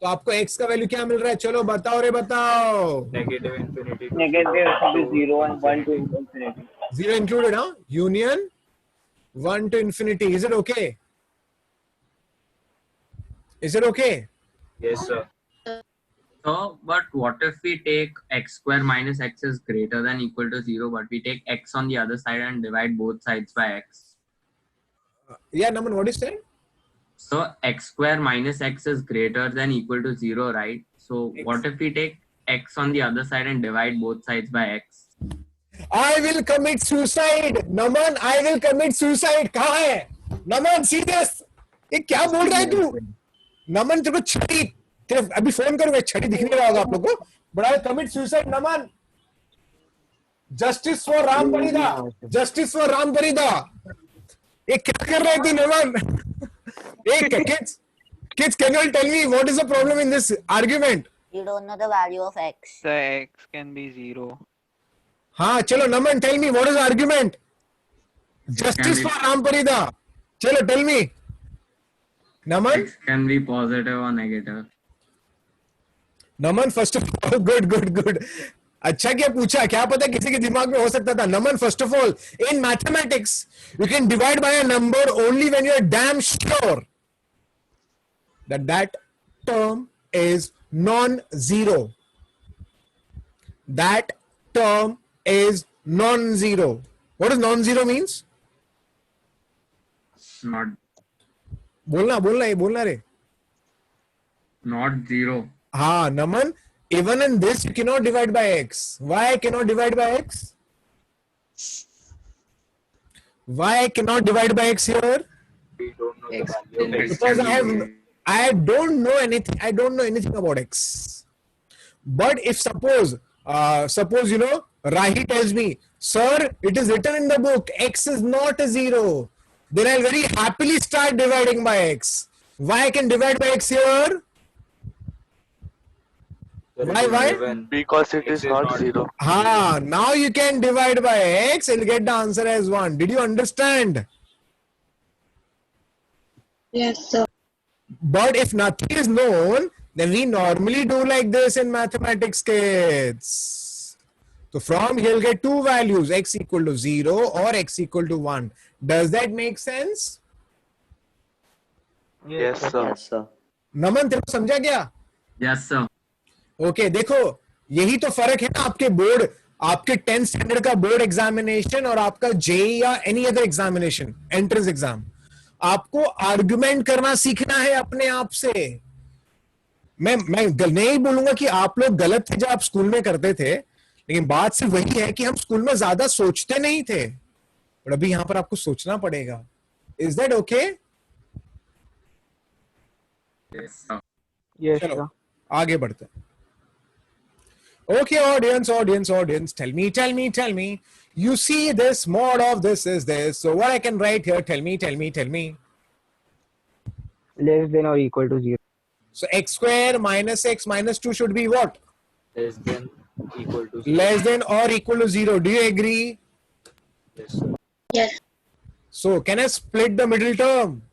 तो आपको x का वैल्यू क्या मिल रहा है? चलो बताओ रे बताओ. Negative infinity. Negative should be 0 and 1 to infinity. 0 included, huh? Union 1 to infinity. Is it okay? Is it okay? Yes, sir. So, but what if we take x square minus x is greater than equal to 0, but we take x on the other side and divide both sides by x? Yeah, Naman, what is that? So, x square minus x is greater than equal to 0, right? So, what if we take x on the other side and divide both sides by x? I will commit suicide. Naman, I will commit suicide. कहाँ है? Naman, see this? ये क्या बोल रहा है तू? नमन तेरे को छड़ी, तेरे अभी फोन करूंगा, छड़ी दिख नहीं रहा होगा आप लोग को. But I will commit suicide, Naman. Justice for Ram Parida. Justice for Ram Parida. ये क्या कर रहा है तू नमन? Hey, kids, can you all tell me what is the problem in this argument? You don't know the value of x. The x can be 0. हाँ चलो नमन, tell me what is the argument? Justice for Ram Parida. चलो tell me. Naman? X can be positive or negative. Naman first of all good. अच्छा क्या पूछा, क्या पता किसी के दिमाग में हो सकता था. Naman first of all, in mathematics you can divide by a number only when you are damn sure that term is non-zero. That term is non-zero. What does non-zero means? Not बोलना ये बोलना रे. Not 0. हाँ Naman, even in this you cannot divide by x. Why I cannot divide by x? Why I cannot divide by x here? We don't know the X value of then x. Because I don't know anything. I don't know anything about x. But if suppose you know, Rahi tells me, sir, it is written in the book, x is not a 0. Then I'll very happily start dividing by x. Why I can divide by x here? Why? Because it is not 0. Ah, now you can divide by x and get the answer as 1. Did you understand? Yes, sir. But if nothing is known, then we normally do like this in mathematics, kids. So from here you'll get two values, x equal to 0 or x equal to 1. Does that make sense? Yes, sir. Yes, sir. नमन तेरे को समझा क्या? Yes, sir. Okay देखो यही तो फर्क है ना आपके बोर्ड, आपके 10th स्टैंडर्ड का बोर्ड एग्जामिनेशन और आपका जेई या any other examination, entrance exam. आपको आर्गुमेंट करना सीखना है अपने आप से. मैं नहीं बोलूंगा कि आप लोग गलत थे जब आप स्कूल में करते थे, लेकिन बात सिर्फ वही है कि हम स्कूल में ज्यादा सोचते नहीं थे, और अभी यहां पर आपको सोचना पड़ेगा. Is that okay? Yes, sir. Yes, चलो sir. आगे बढ़ते हैं. Okay, audience, tell me. You see this mod of this is this. So what I can write here? Tell me. Less than or equal to 0. So x square minus x minus 2 should be what? Less than equal to 0. Less than or equal to 0. Do you agree? Yes, sir. Yes. So can I split the middle term?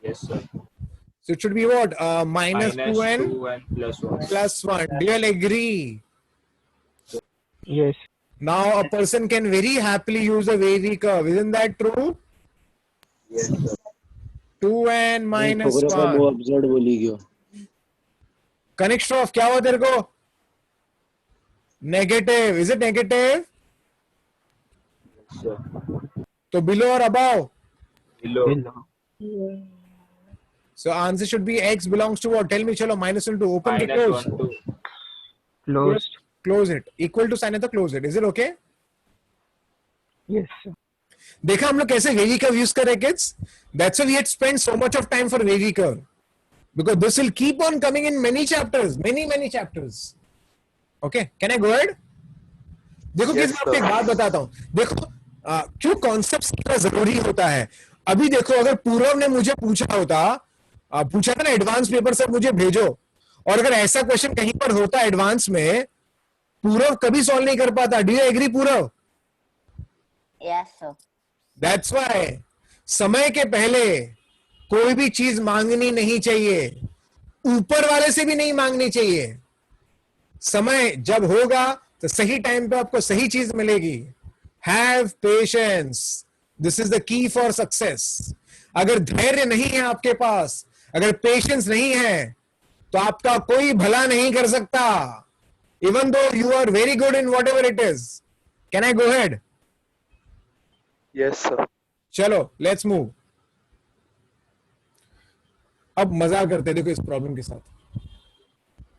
Yes, sir. So it should be what? Minus 2n 2n plus 1. plus 1. Do you all agree? Yes. Now a person can very happily use a wavy curve. Isn't that true? Yes, sir. 2n minus 1. absurd बोली क्यों? Connect Shroff, क्या हुआ तेरे को? Negative. Is it negative? Yes, sir. So below or above? Below. So answer should be x belongs to what? Tell me, chalo, minus 1 to open to Minus close. 1 to Closed. Close it. Equal to sign है तो close it. Is it okay? Yes, sir. देखा हम लोग कैसे wavy curve use कर रहे kids? That's why we had spent so much of time for wavy curve. Because this will keep on coming in many chapters. Many chapters. Okay? Can I go ahead? देखो किस Yes, मैं आपको एक sir. बात बताता हूँ. देखो क्यों कॉन्सेप्ट सीखना जरूरी होता है. अभी देखो अगर पूर्व ने मुझे पूछा था ना एडवांस पेपर सर मुझे भेजो, और अगर ऐसा क्वेश्चन कहीं पर होता एडवांस में, पूर्व कभी सॉल्व नहीं कर पाता. डू यू एग्री पूर्व? Yes, sir. दैट्स व्हाई समय के पहले कोई भी चीज मांगनी नहीं चाहिए, ऊपर वाले से भी नहीं मांगनी चाहिए. समय जब होगा तो सही टाइम पे आपको सही चीज मिलेगी. Have patience. This is the key for success. अगर धैर्य नहीं है आपके पास, अगर पेशेंस नहीं है, तो आपका कोई भला नहीं कर सकता. Even though you are very good in whatever it is. Can I go ahead? Yes, sir. चलो लेट्स मूव. अब मजाक करते हैं देखो इस प्रॉब्लम के साथ.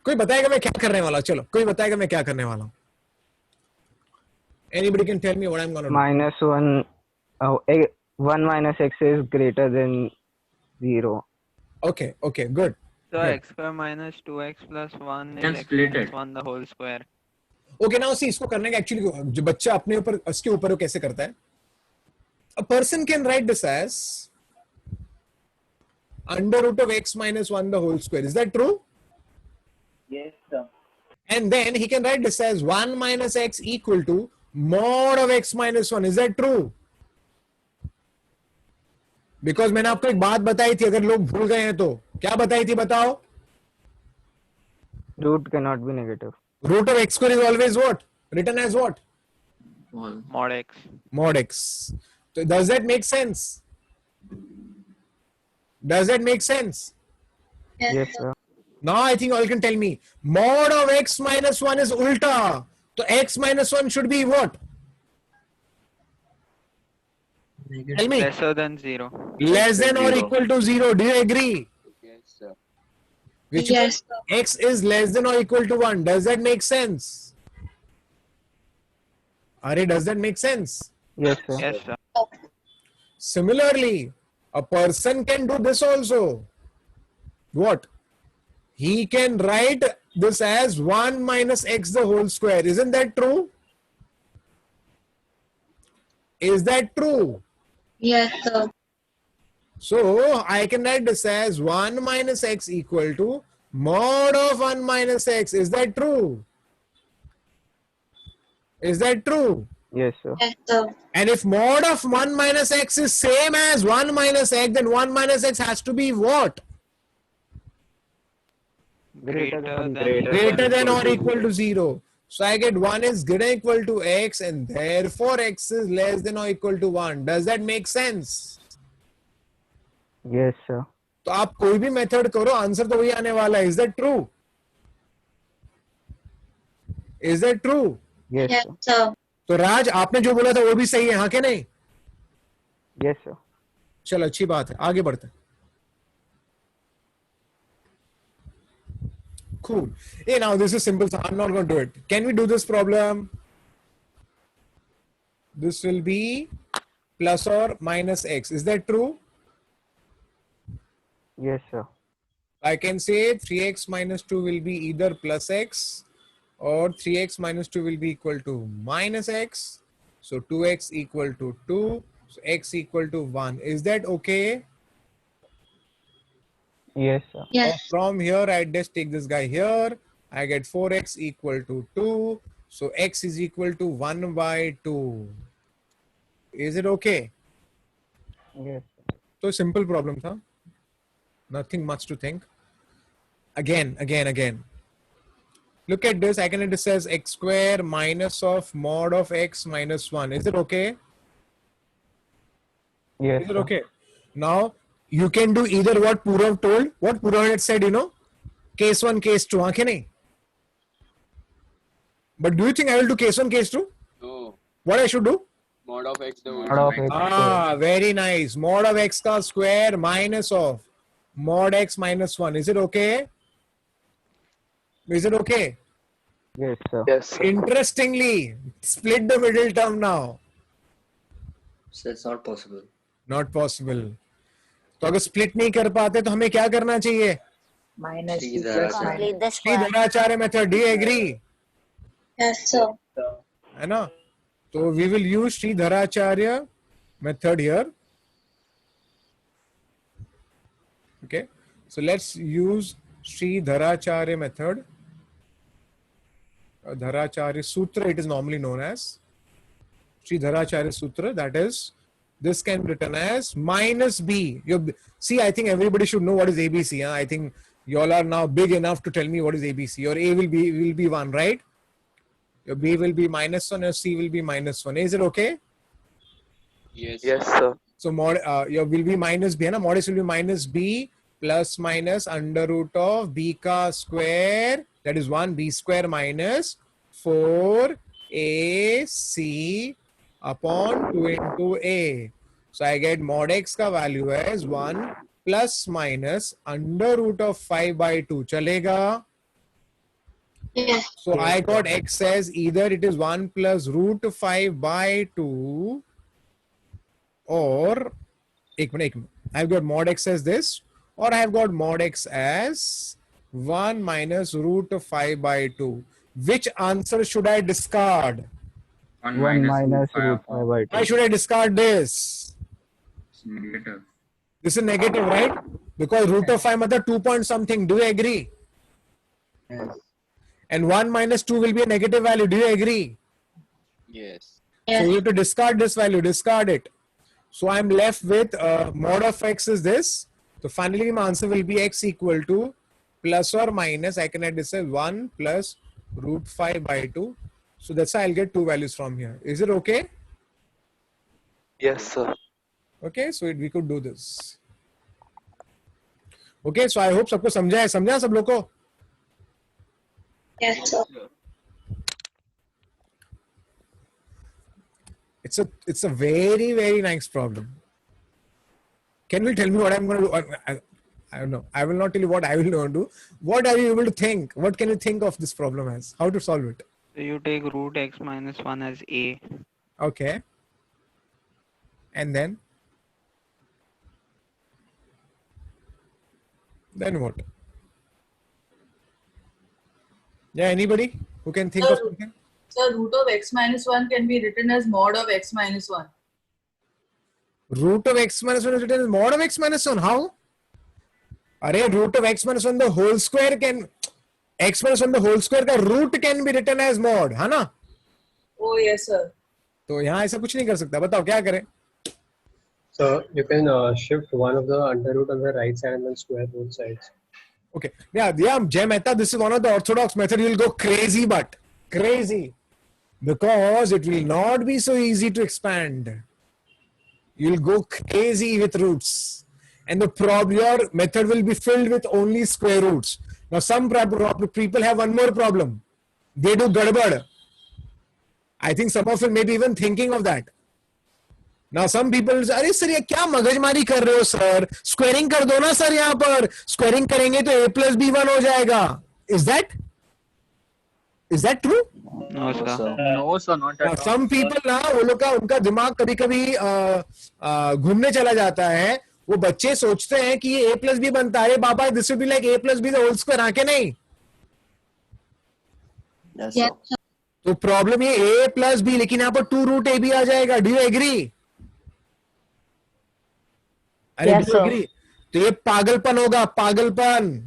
कोई बताएगा मैं क्या करने वाला हूं? चलो कोई बताएगा मैं क्या करने वाला हूं? Anybody can tell me what I'm gonna do? Minus 1. 1 minus x is greater than 0. Okay, good. So Good. x square minus 2x plus 1 Can is x split minus it. 1 the whole square. Okay, now see इसको करने का actually जो बच्चा अपने ऊपर इसके ऊपर वो कैसे करता है. A person can write this as under root of x minus 1 the whole square. Is that true? Yes, sir. And then he can write this as 1 minus x equal to mod of x minus 1. Is that true? Because मैंने आपको एक बात बताई थी, अगर लोग भूल गए हैं तो क्या बताई थी बताओ? Root cannot be negative. Root of x square is always what? Written as what? All. Mod x. Mod x. So does that make sense? Does that make sense? Yes, sir. Now I think all can tell me. Mod of x minus 1 is ulta. So x minus 1 should be what? Tell me. Lesser than 0. Less than or Zero. equal to 0. Do you agree? Yes, sir. Which Yes, means x is less than or equal to 1. Does that make sense? Ari, does that make sense? Yes, sir. Yes, sir. Similarly, a person can do this also. What? He can write this as 1 minus x the whole square. Isn't that true? Is that true? yes, sir. So I can write this as 1 minus x equal to mod of 1 minus x. Is that true? Is that true? Yes, sir. Yes, sir. And if mod of 1 minus x is same as 1 minus x, then 1 minus x has to be what? Greater than Greater than or equal to 0. So I get 1 is greater than equal to x and therefore x is less than or equal to 1. Does that make sense? Yes, sir. तो आप कोई भी method करो answer तो वही आने वाला है. Is that true? Is that true? Yes, Yes, sir. sir. तो राज आपने जो बोला था वो भी सही है, हाँ के नहीं? Yes, sir. चलो अच्छी बात है, आगे बढ़ते हैं. Cool. Hey, now this is simple, so I'm not going to do it. Can we do this problem? This will be plus or minus x. Is that true? Yes, sir. I can say 3x minus 2 will be either plus x or 3x minus 2 will be equal to minus x. So 2x equal to 2. So x equal to 1. Is that okay? Yes, sir. Yes, From here, I just take this guy here. I get 4x equal to 2. So x is equal to 1 by 2. Is it okay? Yes. So simple problem, tha. Nothing much to think. Again. Look at this. I can write this as x square minus of mod of x minus 1. Is it okay? Yes, Is it sir. okay? Now, you can do either what Purav told. What Purav had said, case 1, case 2. Haan ke nahi? But do you think I will do case 1, case 2? No. What I should do? Mod of x the whole Mod of square. x. Ah, very nice. Mod of x ka square minus of mod x minus 1. Is it okay? Is it okay? Yes, sir. Yes, sir. Interestingly, split the middle term now. So it's not possible. Not possible. तो अगर split नहीं कर पाते तो हमें क्या करना चाहिए? Minus See 2 the plus answer. Complete the Shri square. धराचार्य method. Do you agree? yes, sir. है ना? तो we will use Shri धराचार्य method here. Okay. So let's use Shri धराचार्य method. Dharacharya Sutra, it is normally known as Sri Dharacharya Sutra. That is, this can be written as minus b. See, I think everybody should know what is ABC. Huh? I think you all are now big enough to tell me what is ABC. Your A will be 1, right? Your B will be minus 1, your C will be minus 1. Is it okay? Yes. Yes, sir. So mod your will be minus b, na? Modus will be minus b plus minus under root of b ka square, that is 1b square minus 4ac upon 2 into a. So I get mod x ka value as 1 plus minus under root of 5 by 2. Chalega? Yes, So I got x as either it is 1 plus root 5 by 2 or एक minute. I've got mod x as this, or I have got mod x as 1 minus root 5 by 2. Which answer should I discard? 1 1 minus minus root 5 by 2. Why should I discard this? It's negative. This is negative, right? Because root of 5 matlab 2 point something. Do you agree? Yes. And 1 minus 2 will be a negative value. Do you agree? Yes. So yes, you have to discard this value. Discard it. So I'm left with mod of x is this. So finally my answer will be x equal to plus or minus, I can write this as 1 plus root 5 by 2. So that's how I'll get two values from here. Is it okay? Yes, sir. Okay, so we could do this. Okay, so I hope सबको समझा सब लोग को? yes, sir. It's a very, very nice problem. Can you tell me what I'm going to do? I don't know. I will not tell you what I will going to do. What are you able to think? What can you think of this problem as? How to solve it? So you take root x minus 1 as a. Okay. And then what? Yeah, anybody who can think of something? So root of x minus 1 can be written as mod of x minus 1. Root of x minus 1 is written as mod of x minus 1. How? Array, root of x minus 1 the whole square can, x minus 1 the whole square का root can be written as mod, है ना? Oh yes sir. तो यहाँ ऐसा कुछ नहीं कर सकता. बताओ क्या करें? So you can shift one of the under root on the right side and then square both sides. Okay. Yeah, Jay Mehta, this is one of the orthodox method. You'll go crazy, but crazy. Because it will not be so easy to expand. You'll go crazy with roots. And your method will be filled with only square roots. Now some people have one more problem. They do gadbad. I think some of you may be even thinking of that. Now some people say, अरे sir ये क्या मगजमारी कर रहे हो sir? Squaring कर दो ना sir यहाँ पर. Squaring करेंगे तो a plus b 1 हो जाएगा. Is that true? No, sir. No, sir, not at all. Some people ना वो लोग का उनका दिमाग कभी-कभी घूमने चला जाता है. वो बच्चे सोचते हैं कि ये a plus b बनता है. बाबा this would be like a plus b the whole square आके नहीं. Yes, Yes, sir. sir. तो प्रॉब्लम ये a plus b लेकिन यहाँ पर 2 root a भी आ जाएगा. Do you agree? अरे Yes, do you sir. agree? तो ये पागलपन होगा. पागलपन.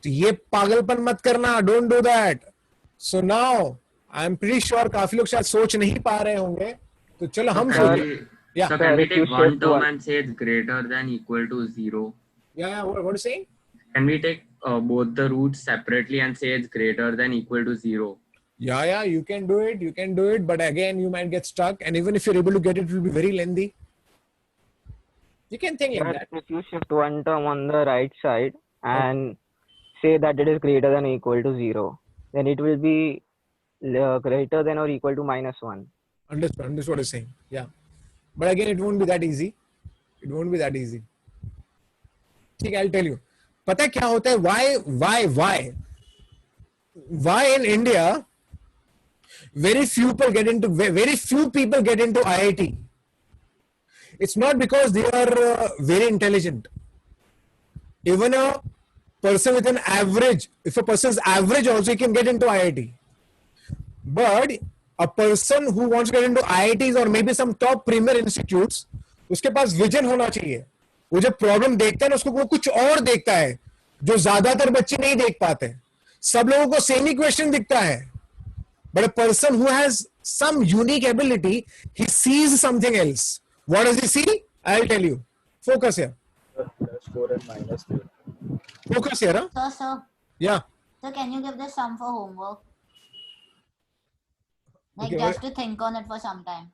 तो ये पागलपन मत करना. Don't do that. So now I'm pretty sure काफी लोग शायद सोच नहीं पा रहे होंगे. तो चलो हम सोच. Yeah. So can we if you take one shift term one- and say it's greater than equal to 0? Yeah. What are you saying? Can we take both the roots separately and say it's greater than equal to 0? Yeah, you can do it. You can do it, but again, you might get stuck. And even if you're able to get it, it will be very lengthy. You can think like that. But if you shift one term on the right side and say that it is greater than or equal to 0, then it will be greater than or equal to minus 1. Understood what you're saying. Yeah. But again, it won't be that easy. It won't be that easy. ठीक है, I'll tell you. पता है क्या होता है? Why in India, very few people get into IIT. It's not because they are very intelligent. Even a person with an average, if a person is average also, he can get into IIT. But a person who wants to get into IITs or maybe some top premier institutes, उसके पास vision होना चाहिए. वो जब problem देखता है ना, उसको वो कुछ और देखता है जो ज्यादातर बच्चे नहीं देख पाते. सब लोगों को सेम ही क्वेश्चन दिखता है. But a person who has some unique ability, he sees something else. What does he see? I'll tell you. Focus here. Plus 4 and minus 3. Focus here, huh? Sir, Yeah. so can you give the sum for homework? Like Okay, just to think on it for some time.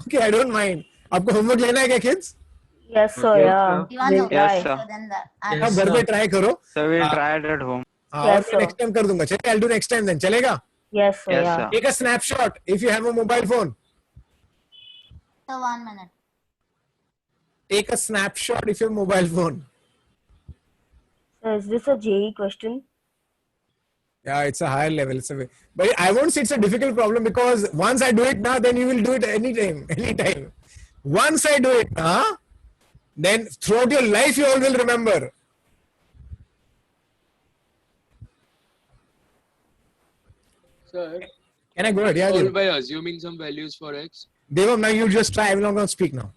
Okay, I don't mind. आपको homework लेना है क्या, kids? Yes, sir. Yes, Yeah. You want to Yes, so sir. then आप घर पे try करो. So we'll try it at home. हाँ, Yes, और sir. next time कर दूंगा. चलिए, I'll do next time then. चलेगा? Yes, sir. Yes, Yeah. sir. Take a snapshot if you have a mobile phone. So 1 minute. Take a snapshot if you have a mobile phone. So is this a JE question? Yeah, it's a higher level. But I won't say it's a difficult problem because once I do it now, then you will do it anytime. Once I do it, then throughout your life you all will remember. Sir, Can I go ahead? Yeah, solve Devam. by assuming some values for x. Devam, now you just try. I will not going to speak now.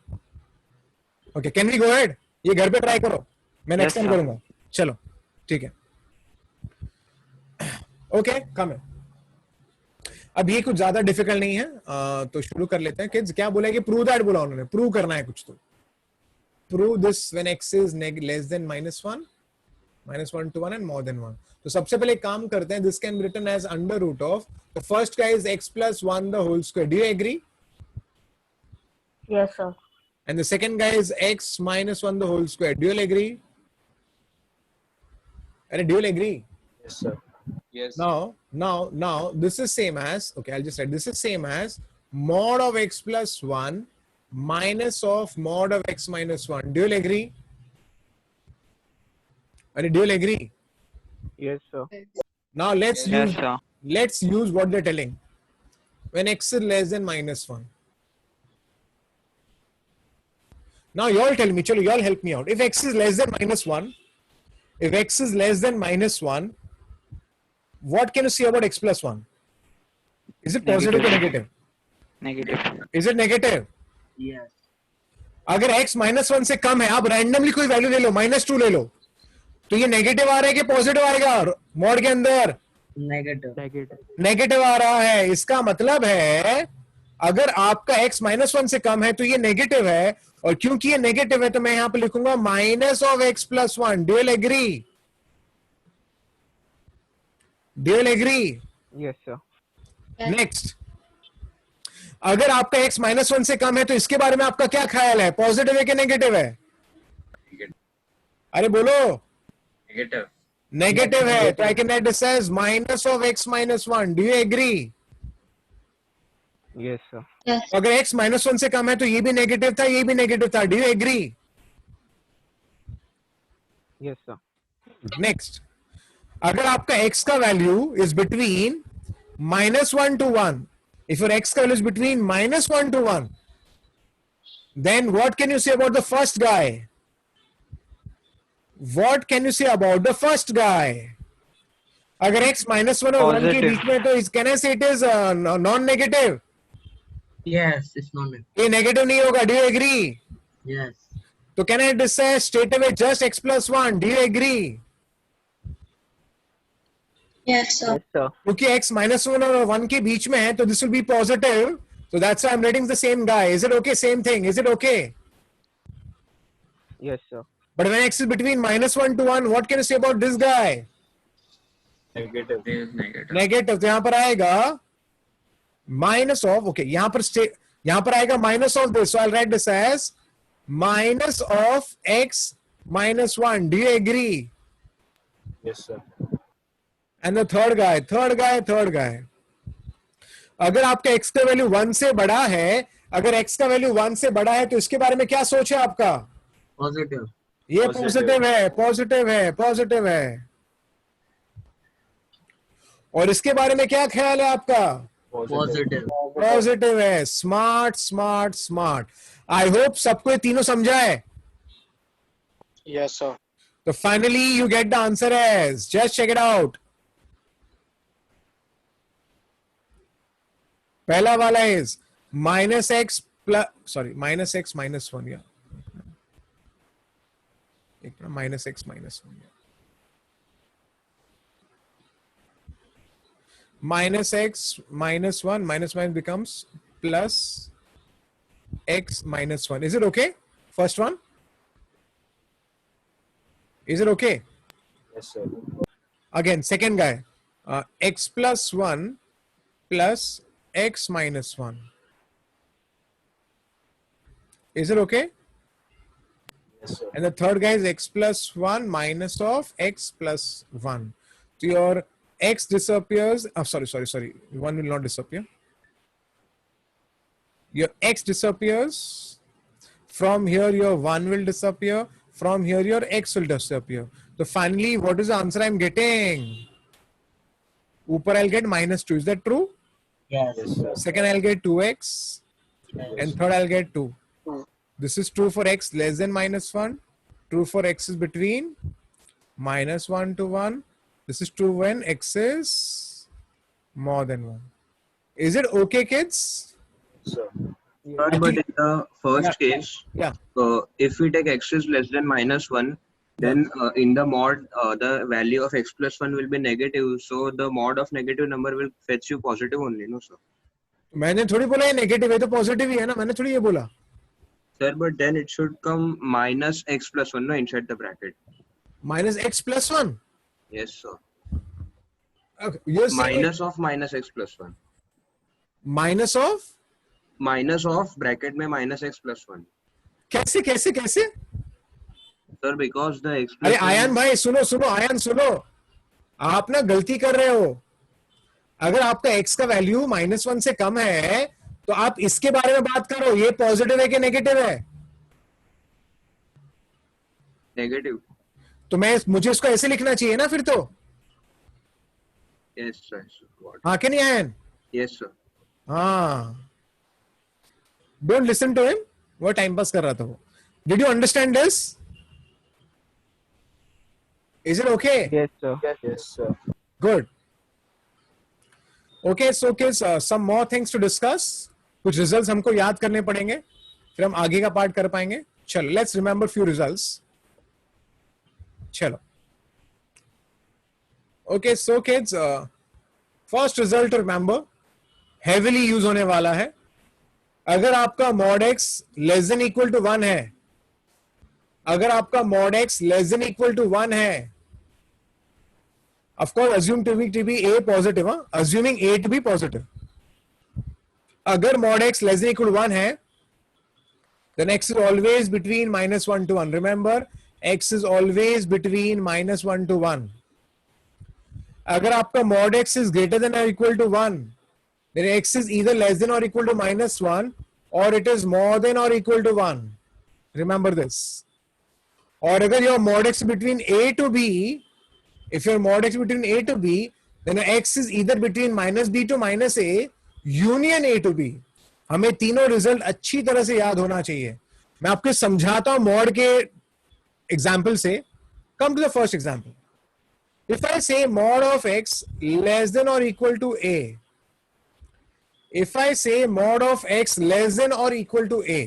Okay, can we go ahead? ये घर पे try करो. मैं next Yes, time sir. करूँगा. चलो, ठीक है. Okay, come here. अब ये कुछ ज्यादा डिफिकल्ट नहीं है, तो शुरू कर लेते हैं. किड्स क्या बोला कि प्रूव दैट बोला उन्होंने. प्रूव करना है कुछ तो. Prove this when x is less than -1 to 1 and more than 1. तो सबसे पहले काम करते हैं. This can be written as under root of the first guy is x plus 1 the whole square. Do you agree? Yes, sir. And the second guy is x minus 1 the whole square. Do you all agree? Do you all agree? Yes, sir. Yes. Now, this is same as, okay, I'll just write, this is same as mod of x plus 1 minus of mod of x minus 1. Do you all agree? Do you all agree? Yes, sir. Now let's Yes, use sir. what they're telling. When x is less than minus 1. Now you all tell me, chalo, you all help me out. If x is less than minus 1, what can you say about x plus 1? Is it positive or negative? Negative. Is it negative? Yes. अगर x minus 1 से कम है, आप randomly कोई value ले लो, -2 ले लो, तो ये negative आ रहा है कि पॉजिटिव आएगा? मॉड के अंदर Negative. नेगेटिव आ रहा है. इसका मतलब है अगर आपका x -1 से कम है तो ये नेगेटिव है, और क्योंकि ये नेगेटिव है तो मैं यहां पे लिखूंगा minus of x plus 1. Do you agree? Do you agree? Yes, sir. Next, अगर आपका x -1 से कम है तो इसके बारे में आपका क्या ख्याल है? पॉजिटिव है कि नेगेटिव है? अरे बोलो. Negative. नेगेटिव है, तो I can write this as minus of x -1. Do you agree? Yes, sir. अगर x -1 से कम है तो ये भी नेगेटिव था, ये भी नेगेटिव था. Do you agree? Yes, sir. Next, अगर आपका x का value is between -1 to 1, if your x का value is between -1 to 1, then what can you say about the first guy? What can you say about the first guy? अगर x -1 और 1 के Positive. बीच में, तो can I say it is non-negative? Yes, it's not negative. ये negative नहीं होगा. Do you agree? Yes. तो can I say straight away just x plus 1? Do you agree? Yes, sir. Yes, sir. क्योंकि x -1 और 1 के बीच में है तो this will be positive, so that's why I'm writing the same guy. Is it okay? Same thing. Is it okay? Yes, sir. But when x is between -1 to 1, what can you say about this guy? Negative. Negative. Negative. तो यहां पर आएगा minus of, okay, यहां पर आएगा minus of this, so I'll write this as minus of x minus 1. Do you agree? Yes, sir. And the third guy. अगर आपका x का वैल्यू 1 से बड़ा है, अगर x का वैल्यू 1 से बड़ा है तो इसके बारे में क्या सोच है आपका? Positive. ये पॉजिटिव है. और इसके बारे में क्या ख्याल है आपका? Positive. पॉजिटिव है. स्मार्ट. आई होप सबको ये तीनों समझा है. Yes, sir. तो finally you get the answer as, just check it out. पहला वाला इज -x -1, या एक -x -1, -x -1 -1 becomes plus x -1. Is it okay? First one, is it okay? Yes, sir. Again, second guy, x plus 1 plus x minus 1. Is it okay? Yes, sir. And the third guy is x plus 1 minus of x plus 1. So your x disappears. Oh, sorry. One will not disappear. Your x disappears. From here, your 1 will disappear. From here, your x will disappear. So finally, what is the answer I'm getting? Upar I'll get -2. Is that true? Yes. Yes, sir. Second, I'll get 2x. And third, I'll get 2. 2. This is true for x less than -1. True for x is between -1 to 1. This is true when x is more than 1. Is it okay, kids? Sir. But in the first case, Yeah. if we take x is less than -1, then in the mod, the value of x plus 1 will be negative. So the mod of negative number will fetch you positive only, no sir? मैंने थोड़ी बोला ये negative है तो positive ही है ना, मैंने थोड़ी ये बोला. Sir, but then it should come minus x plus 1, no, inside the bracket. Minus x plus 1. Yes, sir. Okay, you're saying minus x plus 1. minus of bracket में minus x plus 1. कैसे? Sir, because the x अरे plus 1. Ion भाई सुनो ion सुनो, आप ना गलती कर रहे हो. अगर आपका x का वैल्यू -1 से कम है तो आप इसके बारे में बात करो, ये पॉजिटिव है कि नेगेटिव है? नेगेटिव। तो मुझे इसको ऐसे लिखना चाहिए ना फिर तो। Yes sir. हाँ कि नहीं आयन? Yes sir. हाँ, डोंट लिसन टू हिम, वो टाइम पास कर रहा था वो। Did you understand this? Is it okay? Yes, sir. Yes, sir. Good. Okay, so kids, some more things to discuss. कुछ रिजल्ट्स हमको याद करने पड़ेंगे, फिर हम आगे का पार्ट कर पाएंगे। चलो, लेट्स रिमेंबर फ्यू रिजल्ट्स। चलो, okay, so kids, first result remember, heavily use होने वाला है। अगर आपका mod x less than equal to 1 है, अगर आपका mod x less than equal to 1 है, of course assume to be a positive, assuming a to be positive. अगर mod x less than equal to 1 है, then x is always between -1 to 1. Remember, x is always between -1 to 1. अगर आपका mod x is greater than or equal to 1, then x is either less than or equal to -1 or it is more than or equal to 1. Remember this. और अगर your mod x between a to b, if your mod x between a to b, then x is either between -b to -a, union a to b. हमें तीनों result अच्छी तरह से याद होना चाहिए। मैं आपको समझाता हूं मॉड के एग्जाम्पल से। Come to the first example. If I say mod of x less than और equal to a, if I say mod of x less than or equal to a,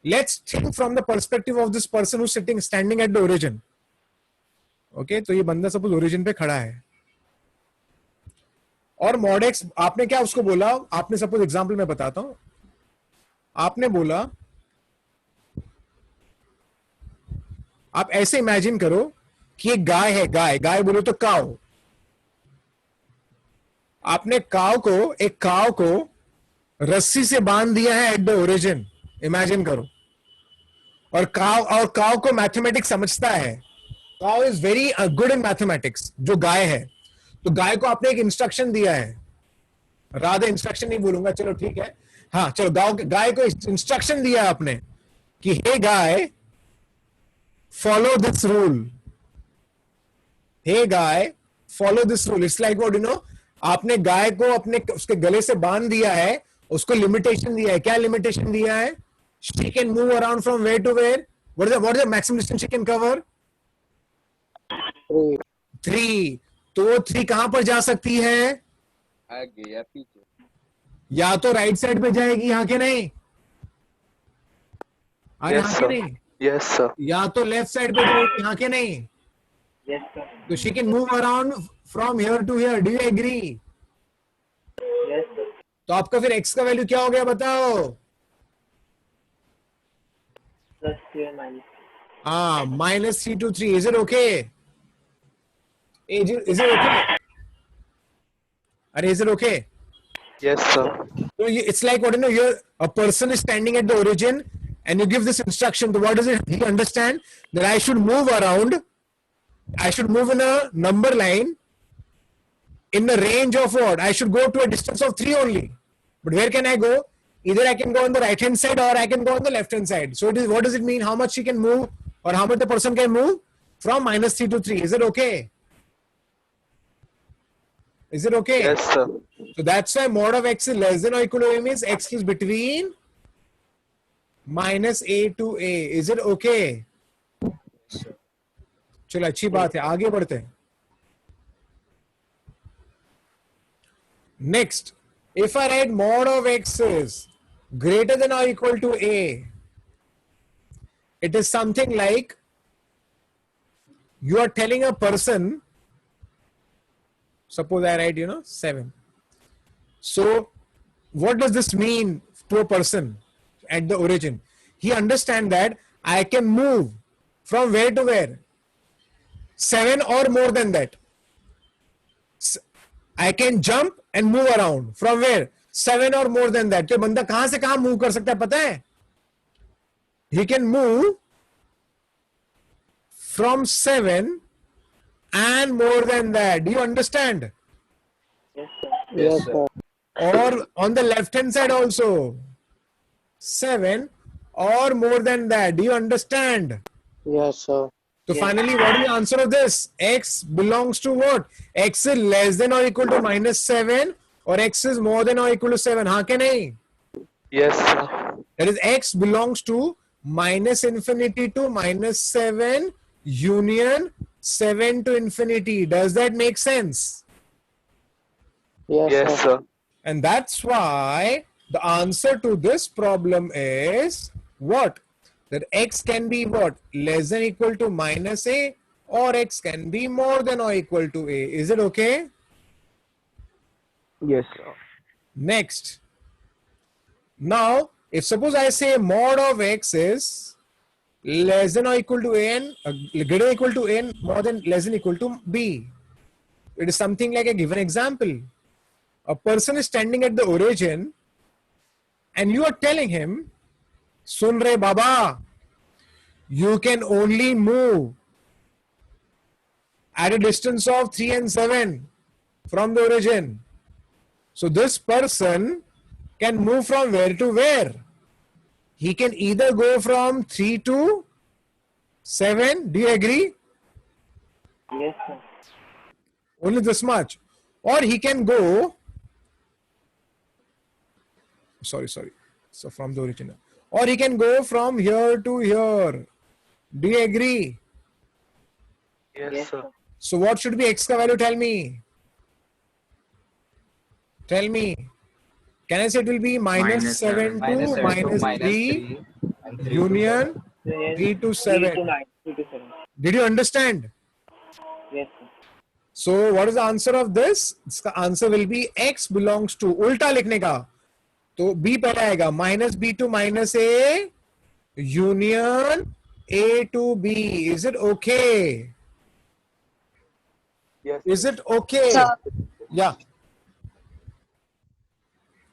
let's think from the perspective of this person who's standing at the origin. Okay, तो ये बंदा suppose origin पे खड़ा है और mod x, आपने क्या उसको बोला? आपने सपोज एग्जांपल मैं बताता हूं, आपने बोला, आप ऐसे इमेजिन करो कि एक गाय है, गाय बोलो तो काव। आपने एक काव को रस्सी से बांध दिया है एट द ओरिजिन, इमेजिन करो। और काव को मैथमेटिक्स समझता है। Cow is very good in mathematics, जो गाय है। तो गाय को आपने एक इंस्ट्रक्शन दिया है, राधे इंस्ट्रक्शन नहीं बोलूंगा, चलो ठीक है, हाँ चलो, गाय को इंस्ट्रक्शन दिया है आपने कि hey guy follow this rule, hey guy follow this rule. It's like what, you know, आपने गाय को अपने उसके गले से बांध दिया है, उसको लिमिटेशन दिया है। क्या लिमिटेशन दिया है? She can move around from where to where. What is the maximum distance she can cover? 3। तो 3 कहां पर जा सकती है? आगे या पीछे? या तो राइट साइड पे जाएगी, यहाँ के नहीं? Yes, sir. Yes, sir. या तो लेफ्ट साइड पे जाएगी, यहाँ के नहीं? Yes, sir. तो she can move around from here to here. Do you agree? Yes, sir. तो आपका फिर x का वैल्यू क्या हो गया बताओ? +3 and -3. हाँ, -3 to 3. Is it okay? Is it okay? Are is it okay? Yes, sir. So it's like what, you know, you're a person is standing at the origin and you give this instruction. So what does he understand? That I should move around. I should move in a number line in the range of what? I should go to a distance of 3 only. But where can I go? Either I can go on the right hand side or I can go on the left hand side. So what does it mean? How much she can move or how much the person can move? From -3 to 3. Is it okay? Is it okay? Yes, sir. So that's why mod of x is less than or equal to a means x is between -a to a. Is it okay? चलो, अच्छी बात है, आगे बढ़ते हैं। Next, if I write mod of x is greater than or equal to a, it is something like you are telling a person, suppose I write, 7. So what does this mean to a person at the origin? He understands that I can move from where to where? 7 or more than that. I can jump and move around from where? 7 or more than that. तो बंदा कहां से कहां move कर सकता है पता है? He can move from 7 and more than that. Do you understand? Yes, sir. Yes, sir. or on the left hand side also 7 or more than that. Do you understand? Yes, sir. So finally, what is the answer of this? X belongs to what? X is less than or equal to -7 or X is more than or equal to 7. हाँ के नहीं? Yes, sir. That is, X belongs to -infinity to -7 union 7 to infinity. Does that make sense? Yes, sir. And that's why the answer to this problem is what? That X can be what? Less than or equal to -a, or X can be more than or equal to a. Is it okay? Yes. Next. Now, if suppose I say mod of X is less than or equal to n, greater than or equal to n, more than less than or equal to b. It is something like a given example. A person is standing at the origin and you are telling him, Sun re Baba, you can only move at a distance of 3 and 7 from the origin. So this person can move from where to where? He can either go from 3 to 7. Do you agree? Yes, sir. Only this much. Or he can go, sorry. So from the original. Or he can go from here to here. Do you agree? Yes, sir. So what should be X ka value? Tell me. Tell me. Can I say it will be -7 to -3 union 3 to 7. Did you understand? Yes, sir. So what is the answer of this? इसका answer will be X belongs to, उल्टा लिखने का तो B पहले आएगा -b to -a union A to B. Is it okay? Yes. Is it okay? Yeah.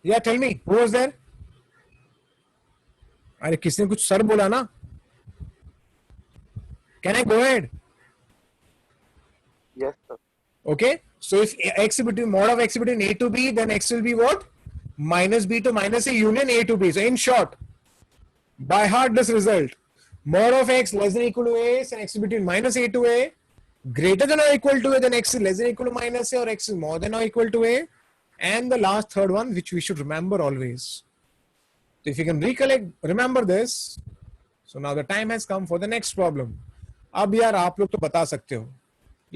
Yeah, tell me, who was there? अरे किसने कुछ सर बोला ना? Can I go ahead? Yes, sir. Okay. So if X between mod of X between A to B, then X will be what? -b to -a union A to B. So in short, by heart this result. Mod of X less than or equal to A, and X is between -a to A, greater than or equal to A, then X is less than or equal to -a, or X is more than or equal to A. And the last third one, which we should remember always. So if you can recollect, remember this. So now the time has come for the next problem. अब यार आप लोग तो बता सकते हो.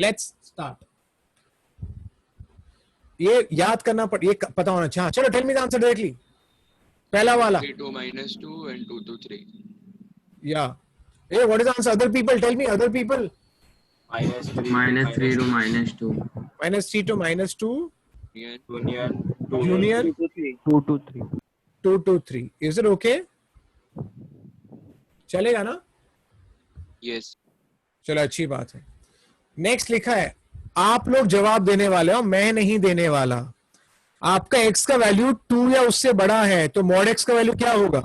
Let's start. ये याद करना ये पता होना चाहिए. चलो tell me the answer directly. पहला वाला. 3 to -2 and 2 to 3. Yeah. Hey, what is the answer? Other people, tell me. Other people. -3 to -2. -3 to -2. Union 2 to 3. 2 to 3. Is it okay? चलेगा ना? Yes. चलो अच्छी बात है. नेक्स्ट लिखा है आप लोग जवाब देने वाले हो, मैं नहीं देने वाला. आपका x का वैल्यू 2 या उससे बड़ा है तो mod x का वैल्यू क्या होगा?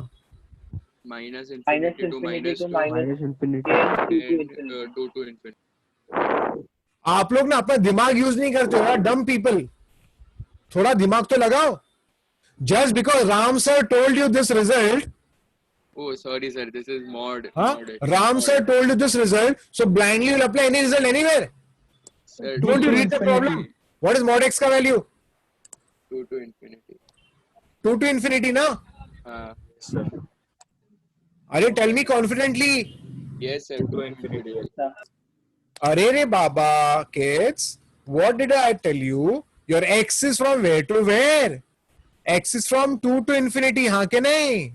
-infinity to -2 infinity. and 2 to infinity. आप लोग ना अपना दिमाग यूज नहीं करते हो यार, डम पीपल. थोड़ा दिमाग तो लगाओ. Just because Ram sir told you this result, Oh, sorry, sir. This is mod. huh? mod X. Ram Mod sir X. told you this result, so blindly you'll apply any result anywhere. Sir, Don't you read the problem? What is mod x का value? 2 to infinity. 2 to infinity ना? Sir. अरे tell me confidently. Yes, sir. 2 to infinity. अरे रे बाबा kids, what did I tell you? Your x is from where to where? X is from 2 to infinity, हाँ के नहीं?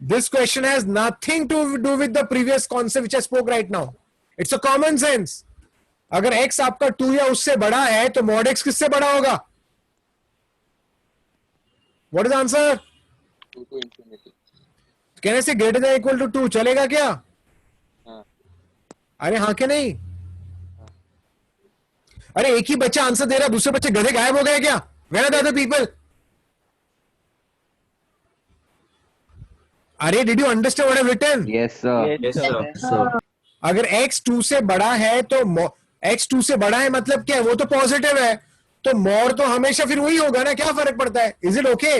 This question has nothing to do with the previous concept which I spoke right now. It's a common sense. अगर x आपका 2 या उससे बड़ा है तो mod x किससे बड़ा होगा? What is the answer? 2 to infinity. Can I say greater than or equal to 2? चलेगा क्या? हाँ. अरे हाँ के नहीं? अरे एक ही बच्चा आंसर दे रहा, दूसरे बच्चे गधे गायब हो गए क्या? Where are the other people? अरे did you understand what I've written? Yes, sir. Yes, sir. अगर x 2 से बड़ा है तो x 2 से बड़ा है मतलब क्या है? वो तो पॉजिटिव है. तो मॉड तो हमेशा फिर वही होगा ना, क्या फर्क पड़ता है? Is it okay?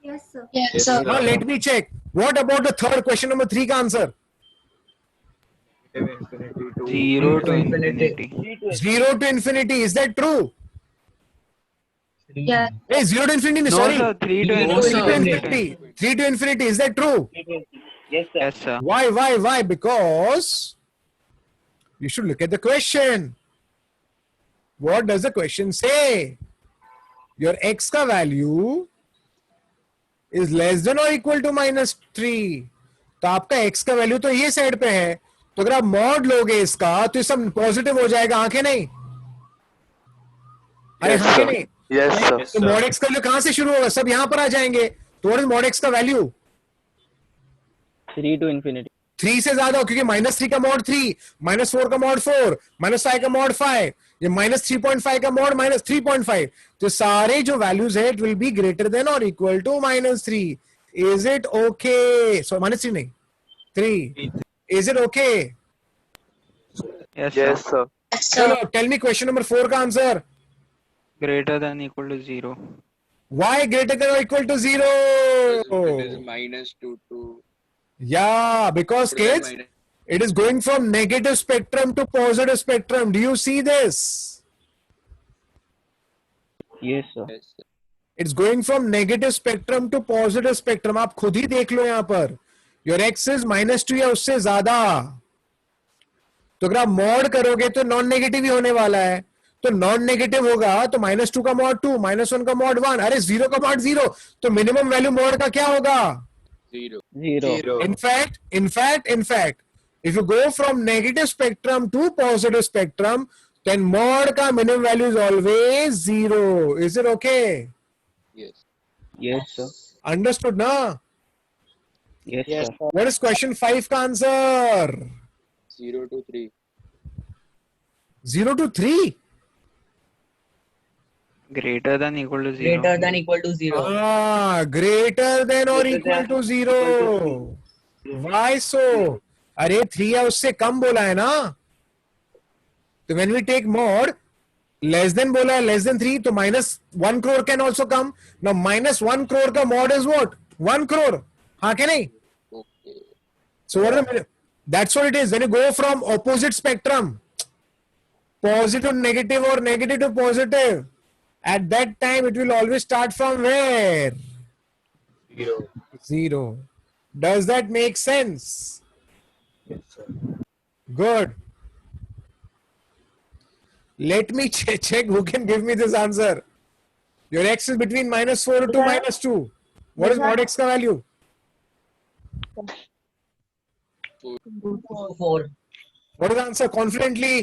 Yes, sir. Yes, sir. Now let me check. What about the third question number 3 का answer? 0 to infinity. 0 to infinity. Is that true? Yeah. Hey, 0 to infinity. No, Sorry. sir. 3 to No, infinity. 3 to infinity. 3 to infinity. Is that true? Yes, sir. Yes, sir. Why? Because you should look at the question. What does the question say? Your x का value is less than or equal to -3. तो आपका x का value तो ये side पे है, तो अगर आप मॉड लोगे इसका तो ये सब पॉजिटिव हो जाएगा, आंखें नहीं? अरे Yes, आंखें sir. नहीं? Yes, sir. तो मॉड x का वैल्यू कहां से शुरू होगा? सब यहां पर आ जाएंगे. तो व्हाट इज मॉड x का वैल्यू? 3 to infinity. 3 से ज्यादा, क्योंकि -3 का मॉड 3, -4 का मॉड 4, -5 का मॉड 5, ये -3.5 का मॉड -3.5. तो सारे जो वैल्यूज है it will be greater than और equal to -3. Is it okay? So -3 नहीं, 3. Is it okay? Yes, Yes, sir. sir. चलो टेल मी क्वेश्चन नंबर 4 का answer. Greater than equal to 0. Why greater than or equal to 0? It is -2 to Yeah, because greater than kids, minus- it is going from negative spectrum to positive spectrum. Do you see this? Yes, sir. Yes, sir. It's going from negative spectrum to positive spectrum. आप खुद ही देख लो यहाँ पर. Your x is -2 या उससे ज्यादा. तो अगर आप मॉड करोगे तो नॉन नेगेटिव ही होने वाला है. तो नॉन नेगेटिव होगा तो -2 का मॉड 2, -1 का मॉड 1, अरे 0 का मॉड 0. तो मिनिमम वैल्यू मॉड का क्या होगा? 0. 0. In fact, if you go from negative spectrum to positive spectrum, then mod का minimum value is always 0. Is it okay? Yes. Yes, sir. Understood ना? Yes, sir. What is question 5 का answer? 0 to 3. 0 to 3? Greater than equal to 0. Greater than equal to 0. Greater than or Greater equal than to 0. Why so? अरे 3 या उससे कम बोला है ना. तो when we take mod, less than बोला है, less than 3, तो -1 crore can also come. Now -1 crore का mod is what? 1 crore. हाँ के नहीं? Okay. So what is the, that's what it is. When you go from opposite spectrum, positive to negative or negative to positive, at that time it will always start from where? 0. Does that make sense? Yes, sir. Good. Let me check who can give me this answer. Your x is between -4 to -2. What is mod x का value? 2 to 4. What is the answer? Confidently?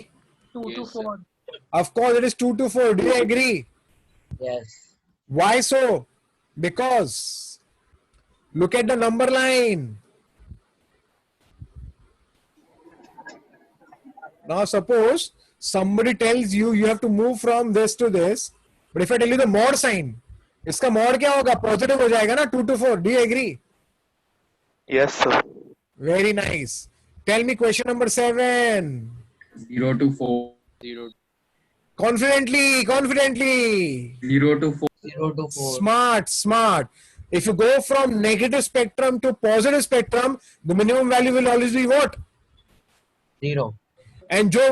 2 to Yes, sir. 4. Of course, it is 2 to 4. Do you agree? Yes. Why so? Because look at the number line. Now suppose somebody tells you you have to move from this to this, but if I tell you the mod sign, इसका mod क्या होगा? Positive हो जाएगा ना? 2 to 4. Do you agree? Yes, sir. Very nice. Tell me question number 7. 0 to 4. 0. Confidently. 0 to 4. 0 to 4. Smart. If you go from negative spectrum to positive spectrum, the minimum value will always be what? 0. And जो